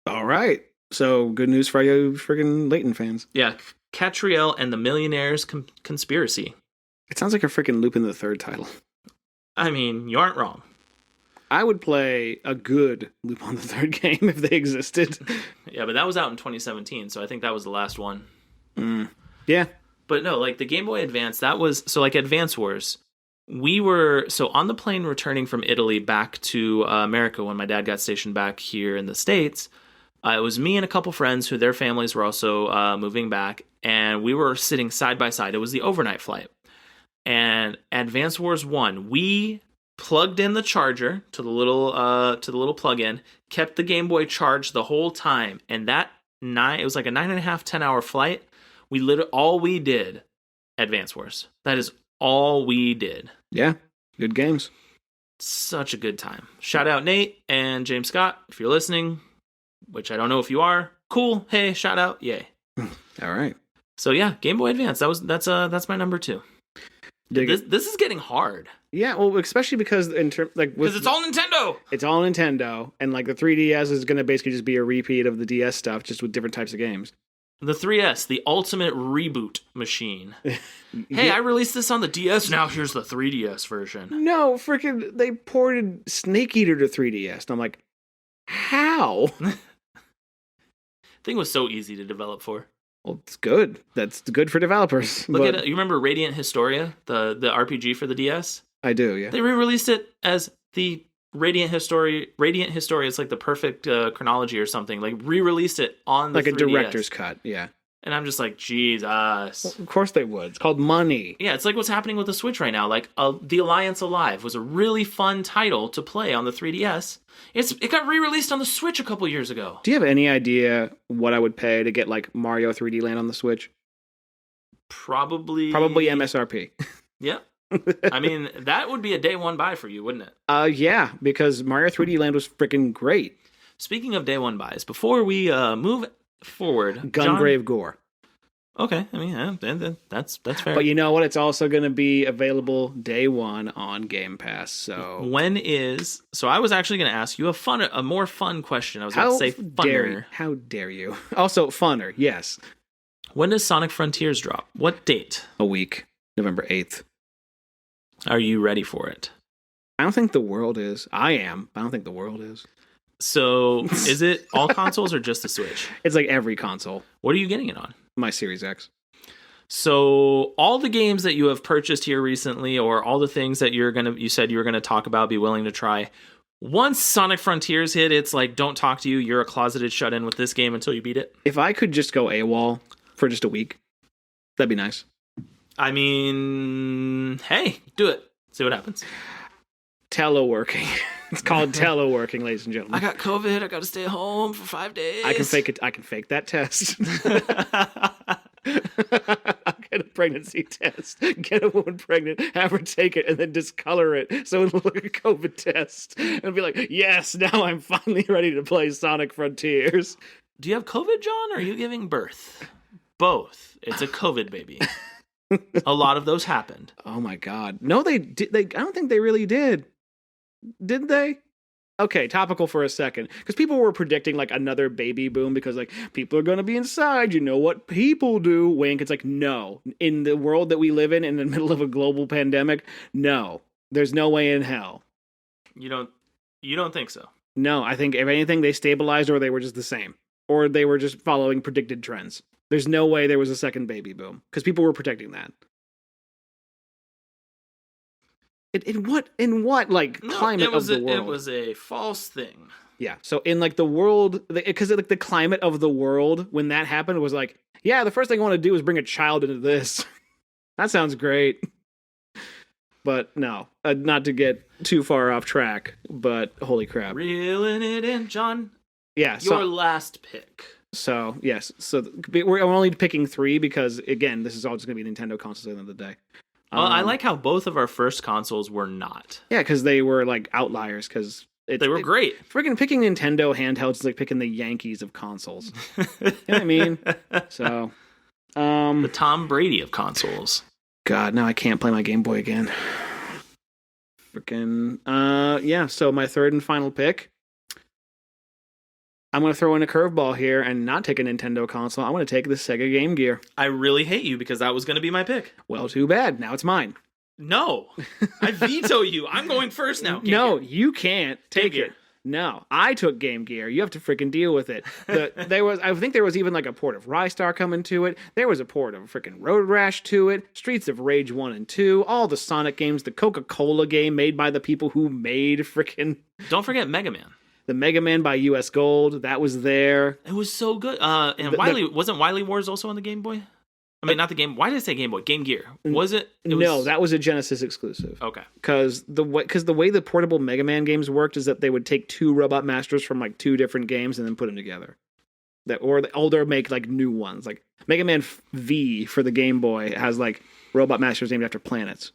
All right, so good news for you freaking Layton fans. Yeah, Catriel and the Millionaire's Conspiracy. It sounds like a freaking Lupin the Third title. I mean, you aren't wrong. I would play a good Lupin the Third game if they existed. Yeah, but that was out in 2017, so I think that was the last one. Yeah. But no, like the Game Boy Advance, that was... So like Advance Wars, we were... So on the plane returning from Italy back to America when my dad got stationed back here in the States, it was me and a couple friends who their families were also moving back, and we were sitting side by side. It was the overnight flight. And Advance Wars 1, we plugged in the charger to the little plug-in, kept the Game Boy charged the whole time, and it was like a 9.5, 10-hour flight. All we did, Advance Wars. That is all we did. Yeah, good games. Such a good time. Shout out Nate and James Scott if you're listening, which I don't know if you are. Cool. Hey, shout out. Yay. All right. So yeah, Game Boy Advance. That's my number 2. This is getting hard. Yeah, well, especially because because it's all Nintendo. It's all Nintendo, and like the 3DS is going to basically just be a repeat of the DS stuff, just with different types of games. The 3DS, the ultimate reboot machine. Hey, I released this on the DS. Now here's the 3DS version. No, freaking, they ported Snake Eater to 3DS, and I'm like, how? Thing was so easy to develop for. Well, it's good. That's good for developers. Look at it. You remember Radiant Historia, the RPG for the DS? I do, yeah. They re-released it as the Radiant Historia. Radiant Historia is like the perfect chronology or something. Like re-released it on the like 3DS. A director's cut, yeah. And I'm just like, Jesus. Well, of course they would. It's called money. Yeah, it's like what's happening with the Switch right now. Like, The Alliance Alive was a really fun title to play on the 3DS. It got re-released on the Switch a couple years ago. Do you have any idea what I would pay to get like Mario 3D Land on the Switch? Probably MSRP. Yeah. I mean, that would be a day one buy for you, wouldn't it? Yeah, because Mario 3D Land was freaking great. Speaking of day one buys, before we move forward, Gungrave Gore. Okay, I mean, that's fair. But you know what? It's also going to be available day one on Game Pass. So I was actually going to ask you a more fun question. I was going to say funner. How dare you? Also funner, yes. When does Sonic Frontiers drop? What date? A week, November 8th. Are you ready for it? I don't think the world is. I am. I don't think the world is. So, is it all consoles or just the Switch? It's like every console. What are you getting it on? My Series X. So, all the games that you have purchased here recently, or all the things that you said you were gonna talk about, be willing to try, Once Sonic Frontiers hit, it's like, don't talk to you. You're a closeted shut-in with this game until you beat it. If I could just go AWOL for just a week, that'd be nice. I mean, hey, do it. See what happens. Teleworking. It's called teleworking, ladies and gentlemen. I got COVID. I got to stay home for 5 days. I can fake it. I can fake that test. Get a pregnancy test. Get a woman pregnant. Have her take it and then discolor it so it'll look like a COVID test and be like, yes, now I'm finally ready to play Sonic Frontiers. Do you have COVID, John, or are you giving birth? Both. It's a COVID baby. A lot of those happened. Oh my God. No, they did. I don't think they really did. Did they? Okay, topical for a second. Because people were predicting like another baby boom because like people are going to be inside. You know what people do? Wink. It's like, no. In the world that we live in the middle of a global pandemic, no. There's no way in hell. You don't think so? No, I think if anything, they stabilized or they were just the same. Or they were just following predicted trends. There's no way there was a second baby boom. Because people were predicting that. In what like climate of the world? It was a false thing. Yeah. So in like the world, because like the climate of the world when that happened was like, yeah, the first thing I want to do is bring a child into this. That sounds great. But no, not to get too far off track. But holy crap, reeling it in, John. Yeah. Your last pick. So yes. So we're only picking 3 because again, this is all just gonna be Nintendo consoles at the end of the day. Well, I like how both of our first consoles were not. Yeah, because they were like outliers. Because they were great. Freaking picking Nintendo handhelds is like picking the Yankees of consoles. You know what I mean? So, the Tom Brady of consoles. God, now I can't play my Game Boy again. Freaking, yeah. So my third and final pick. I'm going to throw in a curveball here and not take a Nintendo console. I'm going to take the Sega Game Gear. I really hate you because that was going to be my pick. Well, too bad. Now it's mine. No. I veto you. I'm going first now. No, you can't take it. No, I took Game Gear. You have to freaking deal with it. I think there was even like a port of Rystar coming to it. There was a port of freaking Road Rash to it. Streets of Rage 1 and 2. All the Sonic games. The Coca-Cola game made by the people who made freaking... Don't forget Mega Man. The Mega Man by US Gold, that was there. It was so good. And wasn't Wily Wars also on the Game Boy? I mean, not the Game. Why did I say Game Boy? Game Gear. Was it? No, that was a Genesis exclusive. Okay. Because the way the portable Mega Man games worked is that they would take 2 Robot Masters from like 2 different games and then put them together. Or make like new ones. Like Mega Man V for the Game Boy has like Robot Masters named after planets.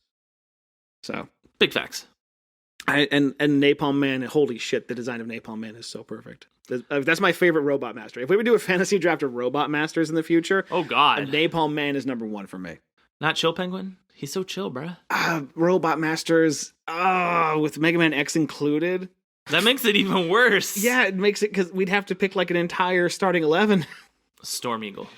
So big facts. And Napalm Man, holy shit, the design of Napalm Man is so perfect. That's my favorite Robot Master. If we would do a fantasy draft of Robot Masters in the future, oh god, Napalm Man is number 1 for me. Not Chill Penguin? He's so chill, bruh. Robot Masters, with Mega Man X included. That makes it even worse. Yeah, it makes it because we'd have to pick like an entire starting 11. Storm Eagle.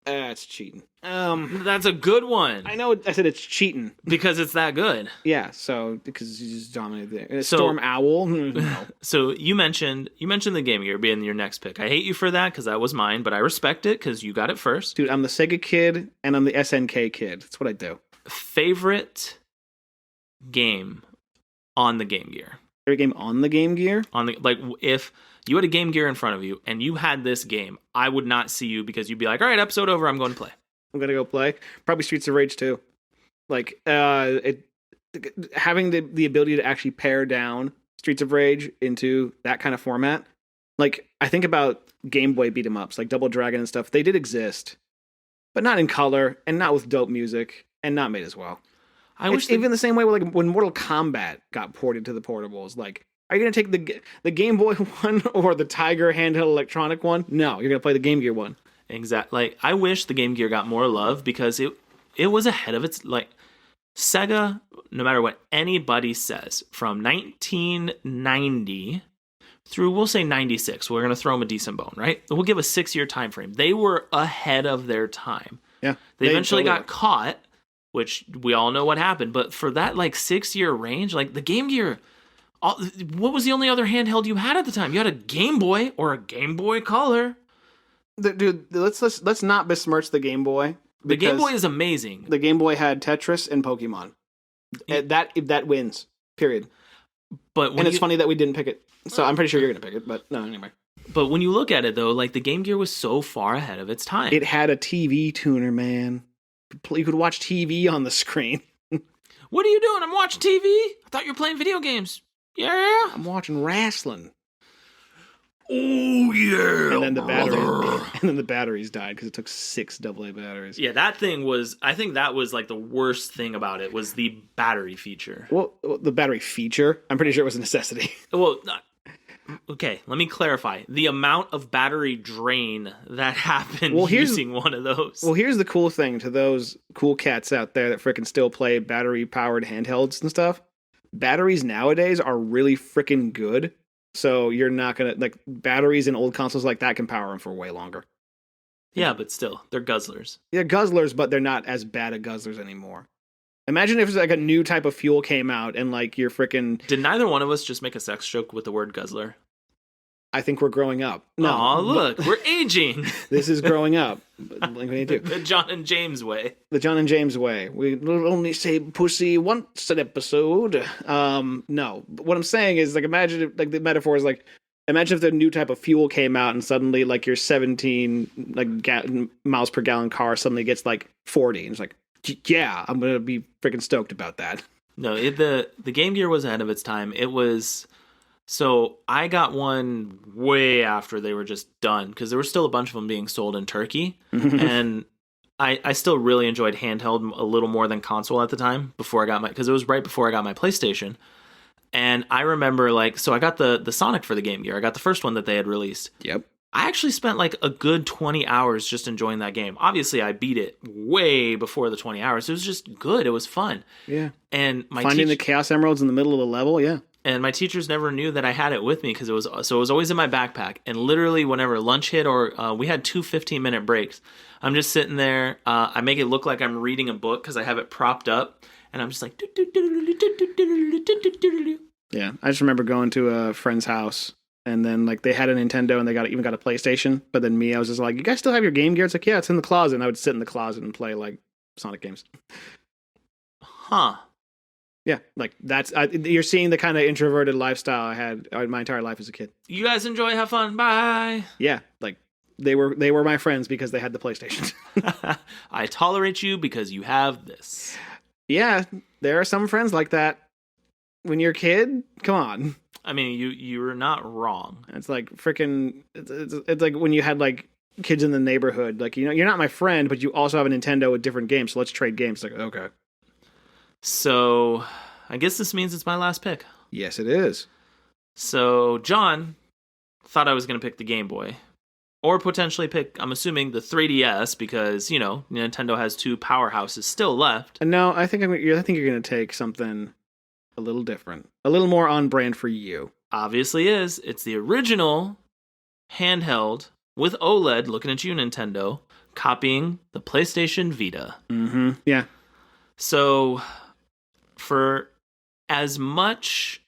It's cheating. That's a good one. I know. I said it's cheating because it's that good. Yeah. So because you just dominated there. Storm Owl. No. So you mentioned the Game Gear being your next pick. I hate you for that because that was mine, but I respect it because you got it first. Dude, I'm the Sega kid and I'm the SNK kid. That's what I do. Favorite game on the Game Gear. Favorite game on the Game Gear? If you had a Game Gear in front of you and you had this game, I would not see you because you'd be like, all right, episode over, I'm going to play. I'm going to go play. Probably Streets of Rage 2. Like, having the ability to actually pare down Streets of Rage into that kind of format. Like, I think about Game Boy beat 'em ups, like Double Dragon and stuff. They did exist, but not in color and not with dope music and not made as well. I wish even the same way with like when Mortal Kombat got ported to the portables, like, are you going to take the Game Boy one or the Tiger handheld electronic one? No, you're going to play the Game Gear one. Exactly. Like, I wish the Game Gear got more love because it was ahead of its, like, Sega, no matter what anybody says, from 1990 through, we'll say 96, we're going to throw them a decent bone, right? We'll give a 6-year time frame. They were ahead of their time. Yeah. They eventually got caught, which we all know what happened. But for that, like, 6-year range, like, the Game Gear... what was the only other handheld you had at the time? You had a Game Boy or a Game Boy Color. Dude, let's not besmirch the Game Boy. The Game Boy is amazing. The Game Boy had Tetris and Pokemon. That wins. Period. But And it's funny that we didn't pick it. So I'm pretty sure you're going to pick it, but no, anyway. But when you look at it, though, like the Game Gear was so far ahead of its time. It had a TV tuner, man. You could watch TV on the screen. What are you doing? I'm watching TV. I thought you were playing video games. Yeah. I'm watching wrestling. Oh yeah. And then the batteries died because it took 6 AA batteries. Yeah, that thing was. I think that was like the worst thing about it was the battery feature. Well, the battery feature, I'm pretty sure it was a necessity. Well, okay, let me clarify. The amount of battery drain that happened using one of those. Well, here's the cool thing to those cool cats out there that frickin' still play battery-powered handhelds and stuff. Batteries nowadays are really frickin' good, so you're not gonna... Like, batteries in old consoles like that can power them for way longer. Yeah, but still, they're guzzlers. They're guzzlers, but they're not as bad at guzzlers anymore. Imagine if like a new type of fuel came out and like you're frickin'... Did neither one of us just make a sex joke with the word guzzler? I think we're growing up. No, aw, look, we're aging. This is growing up. The Jon and James way. The Jon and James way. We only say pussy once an episode. No, but what I'm saying is like imagine if, like the metaphor is like imagine if the new type of fuel came out and suddenly like your 17 like miles per gallon car suddenly gets like 40 and it's like yeah, I'm gonna be freaking stoked about that. No, the Game Gear was ahead of its time. It was. So I got one way after they were just done because there were still a bunch of them being sold in Turkey. And I still really enjoyed handheld a little more than console at the time before I got because it was right before I got my PlayStation. And I remember like, so I got the Sonic for the Game Gear. I got the first one that they had released. Yep. I actually spent like a good 20 hours just enjoying that game. Obviously, I beat it way before the 20 hours. It was just good. It was fun. Yeah. And finding the Chaos Emeralds in the middle of the level, yeah. And my teachers never knew that I had it with me because it was always in my backpack. And literally, whenever lunch hit or we had 2 15-minute breaks, I'm just sitting there. I make it look like I'm reading a book because I have it propped up, and I'm just like. Yeah, I just remember going to a friend's house, and then like they had a Nintendo and they even got a PlayStation. But then I was just like, "You guys still have your Game Gear?" It's like, "Yeah, it's in the closet." And I would sit in the closet and play like Sonic games. Huh. Yeah, like that's you're seeing the kind of introverted lifestyle I had my entire life as a kid. You guys enjoy, have fun, bye. Yeah, like they were my friends because they had the PlayStation. I tolerate you because you have this. Yeah, there are some friends like that. When you're a kid, come on. I mean, you were not wrong. It's like freaking. It's like when you had like kids in the neighborhood. Like you're not my friend, but you also have a Nintendo with different games. So let's trade games. Like okay. So, I guess this means it's my last pick. Yes, it is. So, John thought I was going to pick the Game Boy. Or potentially pick, I'm assuming, the 3DS because, Nintendo has 2 powerhouses still left. No, I think you're going to take something a little different. A little more on brand for you. Obviously is. It's the original handheld with OLED, looking at you, Nintendo, copying the PlayStation Vita. Mm-hmm. Yeah. So... For as much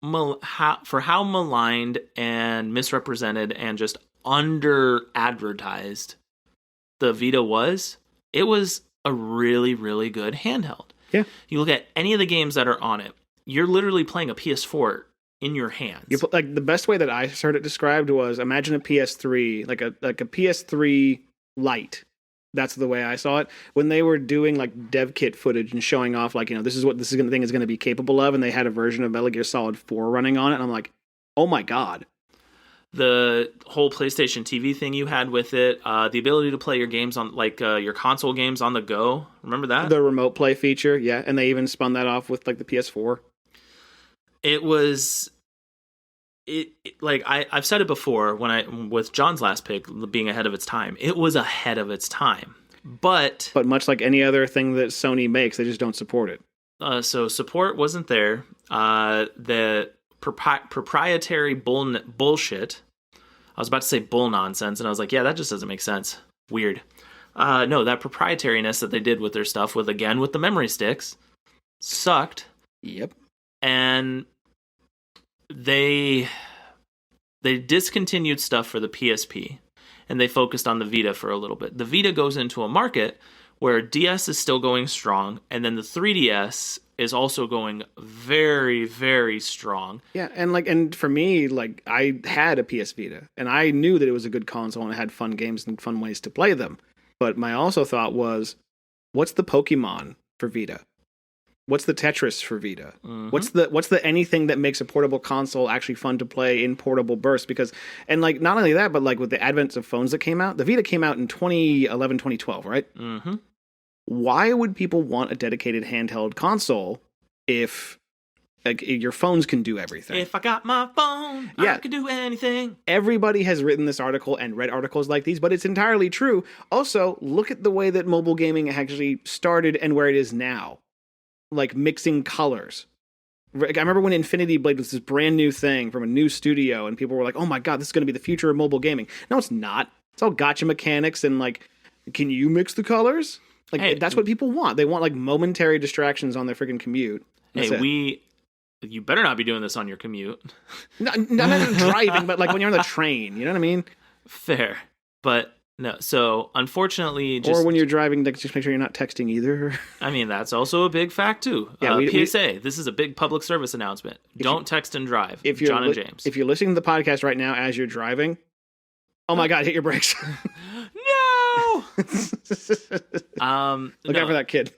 for how maligned and misrepresented and just under advertised the Vita was, it was a really, really good handheld. Yeah. You look at any of the games that are on it, you're literally playing a PS4 in your hands. Like the best way that I heard it described was imagine a PS3, like a PS3 Lite. That's the way I saw it. When they were doing like dev kit footage and showing off, like, this is what this thing is going to be capable of, and they had a version of Metal Gear Solid 4 running on it, and I'm like, oh my god. The whole PlayStation TV thing you had with it, the ability to play your games on, like, your console games on the go. Remember that? The remote play feature, yeah, and they even spun that off with like the PS4. It was... I've said it before with John's last pick being ahead of its time. It was ahead of its time, but much like any other thing that Sony makes, they just don't support it. So support wasn't there. The proprietary bullshit. I was about to say bull nonsense, and I was like, yeah, that just doesn't make sense. Weird. No, that proprietariness that they did with their stuff with the memory sticks sucked. Yep. And they discontinued stuff for the PSP, and they focused on the Vita for a little bit. The Vita goes into a market where DS is still going strong, and then the 3DS is also going very, very strong. Yeah, and for me, like, I had a PS Vita, and I knew that it was a good console and it had fun games and fun ways to play them. But my also thought was, what's the Pokemon for Vita? What's the Tetris for Vita? Mm-hmm. What's the anything that makes a portable console actually fun to play in portable bursts? Because, and like, not only that, but like with the advent of phones that came out, the Vita came out in 2011, 2012, right? Mm-hmm. Why would people want a dedicated handheld console if, like, your phones can do everything? If I got my phone, I could do anything. Everybody has written this article and read articles like these, but it's entirely true. Also, look at the way that mobile gaming actually started and where it is now. Like, mixing colors. I remember when Infinity Blade was this brand new thing from a new studio, and people were like, oh my god, this is going to be the future of mobile gaming. No, it's not. It's all gotcha mechanics and, like, can you mix the colors? Like, hey, that's what people want. They want, like, momentary distractions on their freaking commute. You better not be doing this on your commute. No, not driving, but, like, when you're on the train. You know what I mean? Fair. But... no, so unfortunately, or when you're driving, just make sure you're not texting either. I mean, that's also a big fact too. Yeah, PSA. This is a big public service announcement. Don't text and drive. Jon and James. If you're listening to the podcast right now as you're driving, oh my god, hit your brakes! No. Look out for that kid.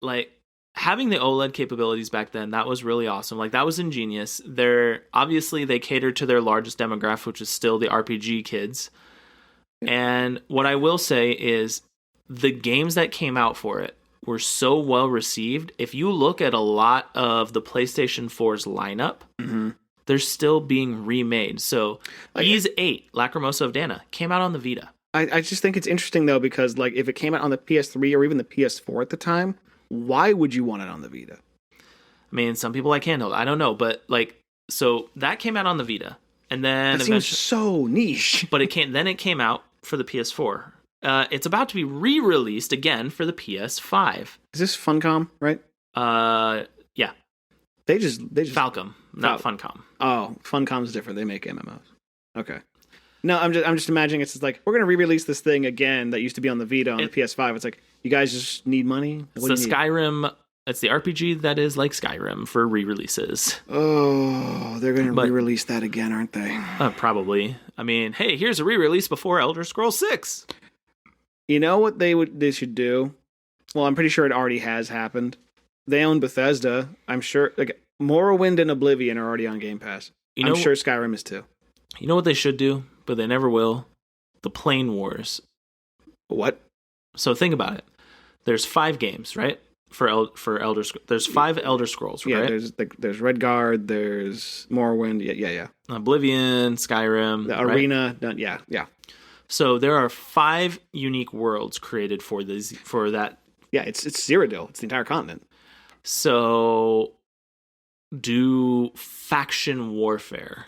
Like, having the OLED capabilities back then, that was really awesome. Like, that was ingenious. Obviously they catered to their largest demographic, which is still the RPG kids. And what I will say is the games that came out for it were so well received. If you look at a lot of the PlayStation 4's lineup, they're still being remade. So, Ys 8, Lacrimosa of Dana, came out on the Vita. I just think it's interesting, though, because, like, if it came out on the PS3 or even the PS4 at the time, why would you want it on the Vita? I mean, some people like Handheld. I don't know. But, like, so that came out on the Vita. And then that seems so niche. But it came out for the PS4. It's about to be re-released again for the PS5. Is this Funcom, right? Yeah. They just Falcom, not Funcom. Oh, Funcom's different. They make MMOs. Okay. No, I'm just imagining it's just like, we're gonna re-release this thing again that used to be on the Vita on the PS5. It's like, you guys just need money. It's the Skyrim. It's the RPG that is like Skyrim for re-releases. Oh, they're going to re-release that again, aren't they? Probably. I mean, hey, here's a re-release before Elder Scrolls 6. You know what they should do? Well, I'm pretty sure it already has happened. They own Bethesda. I'm sure, like, Morrowind and Oblivion are already on Game Pass. I'm sure Skyrim is too. You know what they should do, but they never will? The Plane Wars. What? So think about it. There's 5 games, right? For Elder Scrolls. There's 5 Elder Scrolls, right? Yeah, there's Redguard, there's Morrowind, yeah. Oblivion, Skyrim. The Arena, yeah. So there are 5 unique worlds created for that. Yeah, it's Cyrodiil. It's the entire continent. So do faction warfare.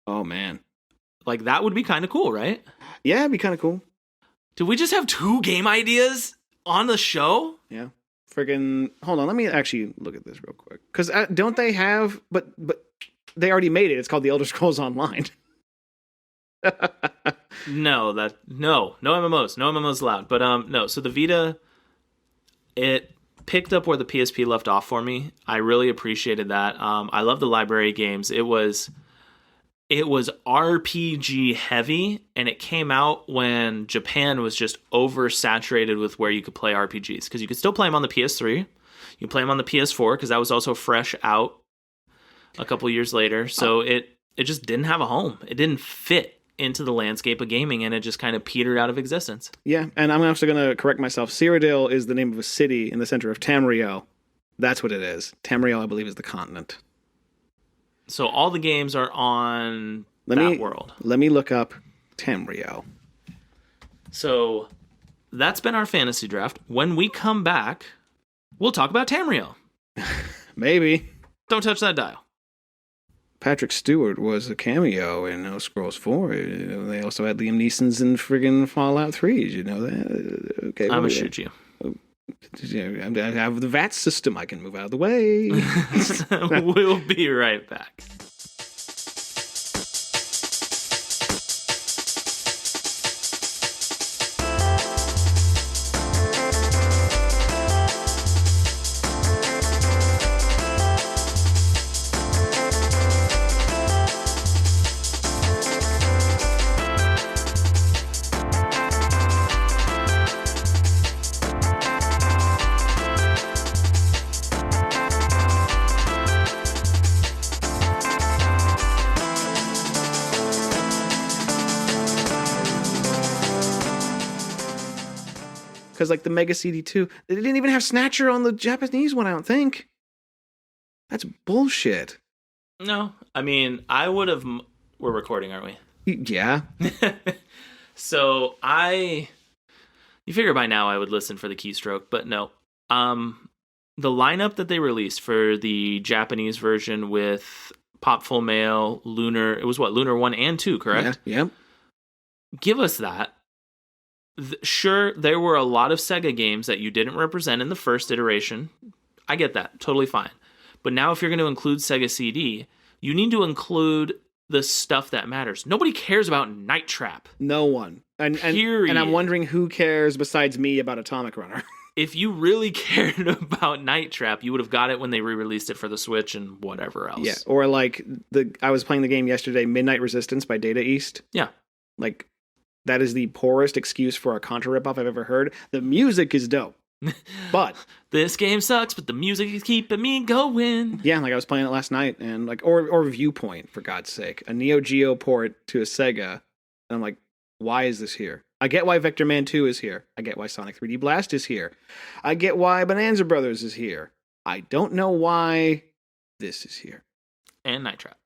Oh, man. Like, that would be kind of cool, right? Yeah, it'd be kind of cool. Did we just have 2 game ideas on the show? Yeah. Friggin' hold on, let me actually look at this real quick. Because don't they have? But they already made it. It's called the Elder Scrolls Online. No MMOs allowed. But no. So the Vita, it picked up where the PSP left off for me. I really appreciated that. I love the library games. It was RPG heavy, and it came out when Japan was just oversaturated with where you could play RPGs, because you could still play them on the PS3, you could play them on the PS4, because that was also fresh out a couple years later. So it just didn't have a home. It didn't fit into the landscape of gaming, and it just kind of petered out of existence. Yeah, and I'm also going to correct myself. Cyrodiil is the name of a city in the center of Tamriel. That's what it is. Tamriel, I believe, is the continent. So all the games are on that world. Let me look up Tamriel. So that's been our fantasy draft. When we come back, we'll talk about Tamriel. Maybe. Don't touch that dial. Patrick Stewart was a cameo in Elder Scrolls 4. They also had Liam Neeson's in friggin' Fallout 3. Did you know that? Okay, I'm going to shoot you. I have the VAT system. I can move out of the way. We'll be right back. because like the Mega CD2, they didn't even have Snatcher on the Japanese one. I don't think. That's bullshit. No, I mean, I would have. We're recording, aren't we? Yeah. So you figure by now I would listen for the keystroke, but no. The lineup that they released for the Japanese version with Pop Full Mail, Lunar, it was what, Lunar 1 and 2, correct? Yeah. Give us that. Sure, there were a lot of Sega games that you didn't represent in the first iteration. I get that. Totally fine. But now if you're going to include Sega CD, you need to include the stuff that matters. Nobody cares about Night Trap. No one. Period. And I'm wondering who cares besides me about Atomic Runner. If you really cared about Night Trap, you would have got it when they re-released it for the Switch and whatever else. Yeah, or like I was playing the game yesterday, Midnight Resistance by Data East. Yeah. Like, that is the poorest excuse for a Contra ripoff I've ever heard. The music is dope. But this game sucks, but the music is keeping me going. Yeah, like I was playing it last night, and like or Viewpoint, for God's sake, a Neo Geo port to a Sega, and I'm like, why is this here? I get why Vector Man 2 is here. I get why Sonic 3D Blast is here. I get why Bonanza Brothers is here. I don't know why this is here. And Night Trap.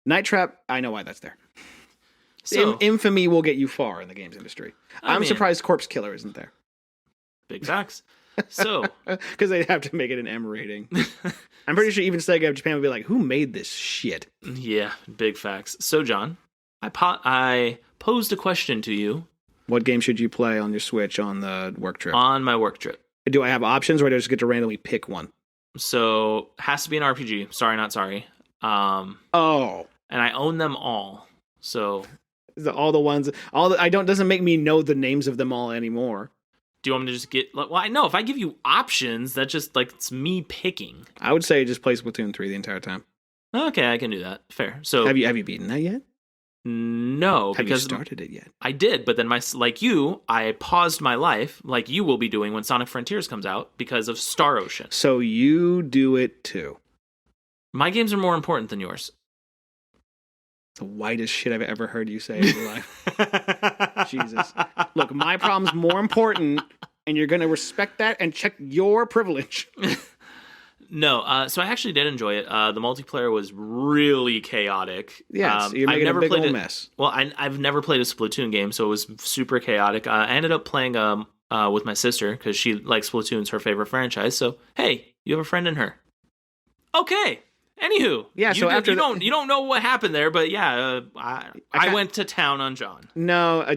Night Trap, I know why that's there. So, Infamy will get you far in the games industry. I'm surprised Corpse Killer isn't there. Big facts. So, because they have to make it an M rating. I'm pretty sure even Sega of Japan would be like, "Who made this shit?" Yeah, big facts. So, John, I posed a question to you. What game should you play on your Switch on the work trip? On my work trip. Do I have options, or do I just get to randomly pick one? So, has to be an RPG. Sorry, not sorry. Oh, and I own them all. So, doesn't make me know the names of them all anymore. Do you want me to just get... Well, I know if I give you options, that's just like it's me picking. I would say just play Splatoon 3 the entire time. Okay, I can do that. Fair. So have you beaten that yet? No, have you started it yet? I did, but then I paused my life, like you will be doing when Sonic Frontiers comes out, because of Star Ocean. So you do it too. My games are more important than yours. The whitest shit I've ever heard you say in your life. Jesus. Look, my problem's more important, and you're going to respect that and check your privilege. No, so I actually did enjoy it. The multiplayer was really chaotic. Yes, you're making a big old mess. Well, I've never played a Splatoon game, so it was super chaotic. I ended up playing with my sister, because she likes Splatoon's her favorite franchise. So, hey, you have a friend in her. Okay. Anywho, yeah. So after you don't know what happened there, but yeah, I went to town on John. No,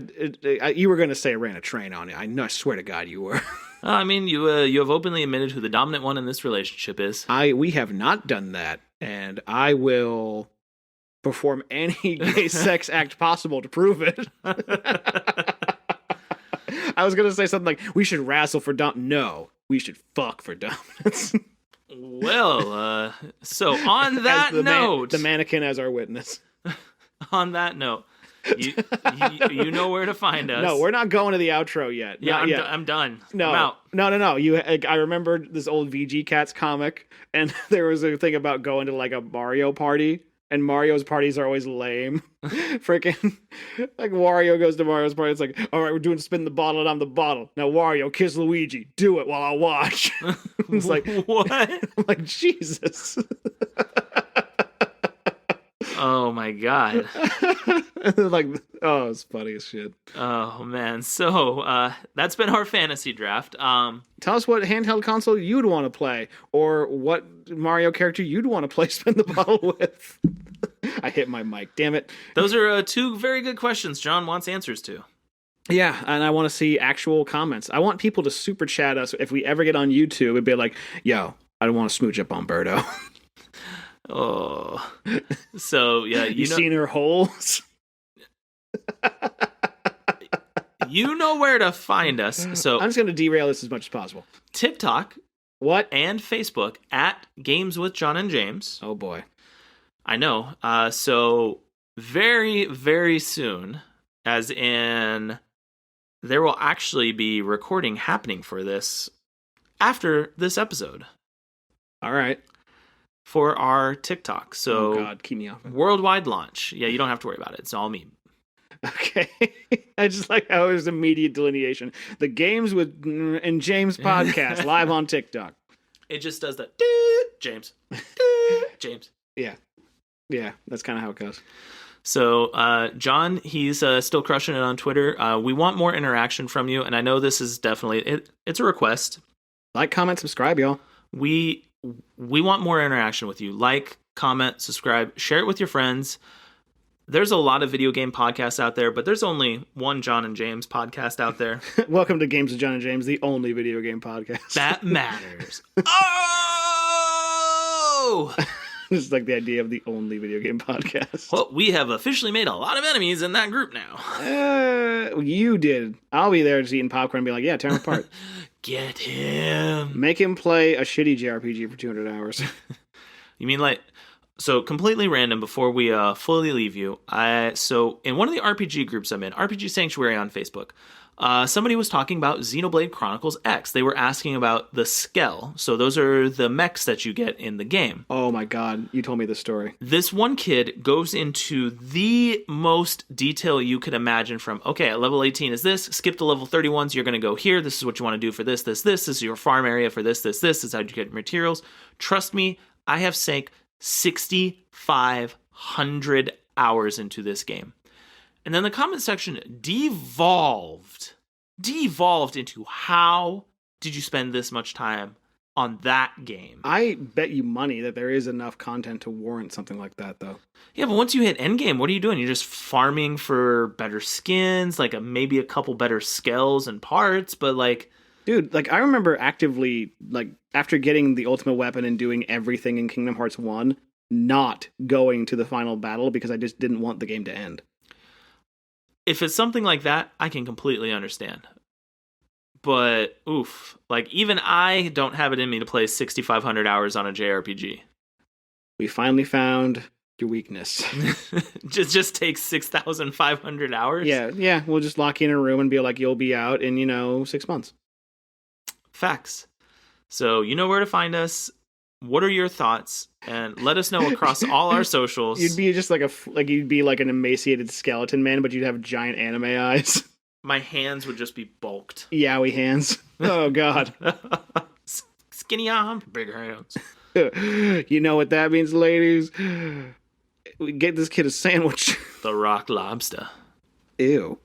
you were going to say I ran a train on you. I swear to God, you were. I mean, you have openly admitted who the dominant one in this relationship is. We have not done that, and I will perform any gay sex act possible to prove it. I was going to say something like, we should wrestle for No, we should fuck for dominance. Well, so on that note... the mannequin as our witness. On that note, you know where to find us. No, we're not going to the outro yet. Yeah, I'm done. No, I'm out. No. I remember this old VG Cats comic, and there was a thing about going to like a Mario party, and Mario's parties are always lame. Freaking, like Wario goes to Mario's party, it's like, all right, we're doing spin the bottle, and I'm the bottle. Now Wario, kiss Luigi. Do it while I watch. It's like, what? I'm like, Jesus. Oh my God. Like, oh, it's funny as shit. Oh man. So that's been our fantasy draft. Tell us what handheld console you'd want to play, or what Mario character you'd want to play spin the bottle with. I hit my mic, damn it. Those are two very good questions John wants answers to. Yeah, and I want to see actual comments. I want people to super chat us if we ever get on YouTube and be like, yo, I don't want to smooch up on Birdo. Oh. So, yeah. You seen her holes? You know where to find us. So I'm just going to derail this as much as possible. TikTok. What? And Facebook at Games with Jon and James. Oh, boy. I know. So very, very soon, as in there will actually be recording happening for this after this episode. All right. For our TikTok. So, oh God, keep me off. Worldwide launch. Yeah, you don't have to worry about it. It's all me. Okay. I just like how it was immediate delineation. The Games with and James podcast live on TikTok. It just does that. James. James. Yeah. Yeah, that's kind of how it goes. So, John, he's still crushing it on Twitter. We want more interaction from you, and I know this is definitely it's a request. Like, comment, subscribe, y'all. We want more interaction with you. Like, comment, subscribe, share it with your friends. There's a lot of video game podcasts out there, but there's only one Jon and James podcast out there. Welcome to Games with Jon and James, the only video game podcast. That matters. Oh! This is like the idea of the only video game podcast. Well, we have officially made a lot of enemies in that group now. You did. I'll be there just eating popcorn and be like, yeah, tear him apart. Get him. Make him play a shitty JRPG for 200 hours. You mean like... So, completely random before we fully leave you. So, in one of the RPG groups I'm in, RPG Sanctuary on Facebook, somebody was talking about Xenoblade Chronicles X. They were asking about the Skell. So, those are the mechs that you get in the game. Oh my god, you told me this story. This one kid goes into the most detail you could imagine from, okay, at level 18 is this, skip to level 31s, you're going to go here, this is what you want to do for this is your farm area for this is how you get materials. Trust me, I have sank 6,500 hours into this game. And then the comment section devolved into how did you spend this much time on that game? I bet you money that there is enough content to warrant something like that, though. Yeah, but once you hit endgame, what are you doing? You're just farming for better skins, like maybe a couple better skells and parts, but like... Dude, like, I remember actively, like, after getting the ultimate weapon and doing everything in Kingdom Hearts 1, not going to the final battle because I just didn't want the game to end. If it's something like that, I can completely understand. But, oof, like, even I don't have it in me to play 6,500 hours on a JRPG. We finally found your weakness. just takes 6,500 hours? Yeah, we'll just lock you in a room and be like, you'll be out in, 6 months. Facts. So you know where to find us. What are your thoughts? And let us know across all our socials. You'd be just you'd be like an emaciated skeleton man, but you'd have giant anime eyes. My hands would just be bulked. Yowie hands. Oh god. Skinny arms, big hands. You know what that means, ladies? We get this kid a sandwich. The rock lobster. Ew.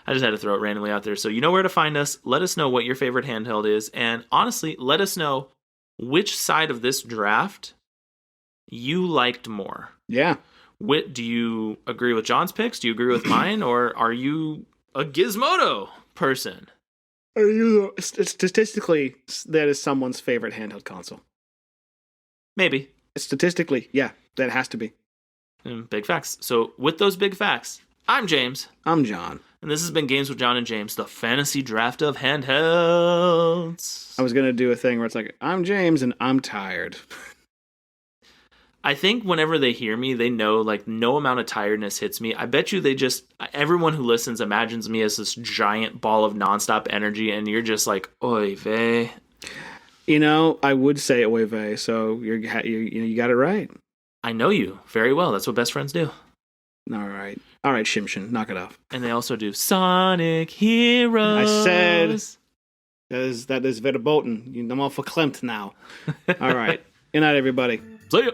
I just had to throw it randomly out there. So you know where to find us. Let us know what your favorite handheld is. And honestly, let us know which side of this draft you liked more. Yeah. Do you agree with John's picks? Do you agree with mine? Or are you a Gizmodo person? Are you... Statistically, that is someone's favorite handheld console. Maybe. Statistically, yeah. That has to be. Big facts. So with those big facts, I'm James. I'm John. And this has been Games with Jon and James, the fantasy draft of handhelds. I was going to do a thing where it's like, I'm James and I'm tired. I think whenever they hear me, they know, like, no amount of tiredness hits me. I bet you everyone who listens imagines me as this giant ball of nonstop energy, and you're just like, oy vey. I would say oy vey, so you got it right. I know you very well. That's what best friends do. All right, Shimshin, knock it off. And they also do Sonic Heroes. I said that is verboten. I'm all verklempt now. All right. Good night, everybody. See ya.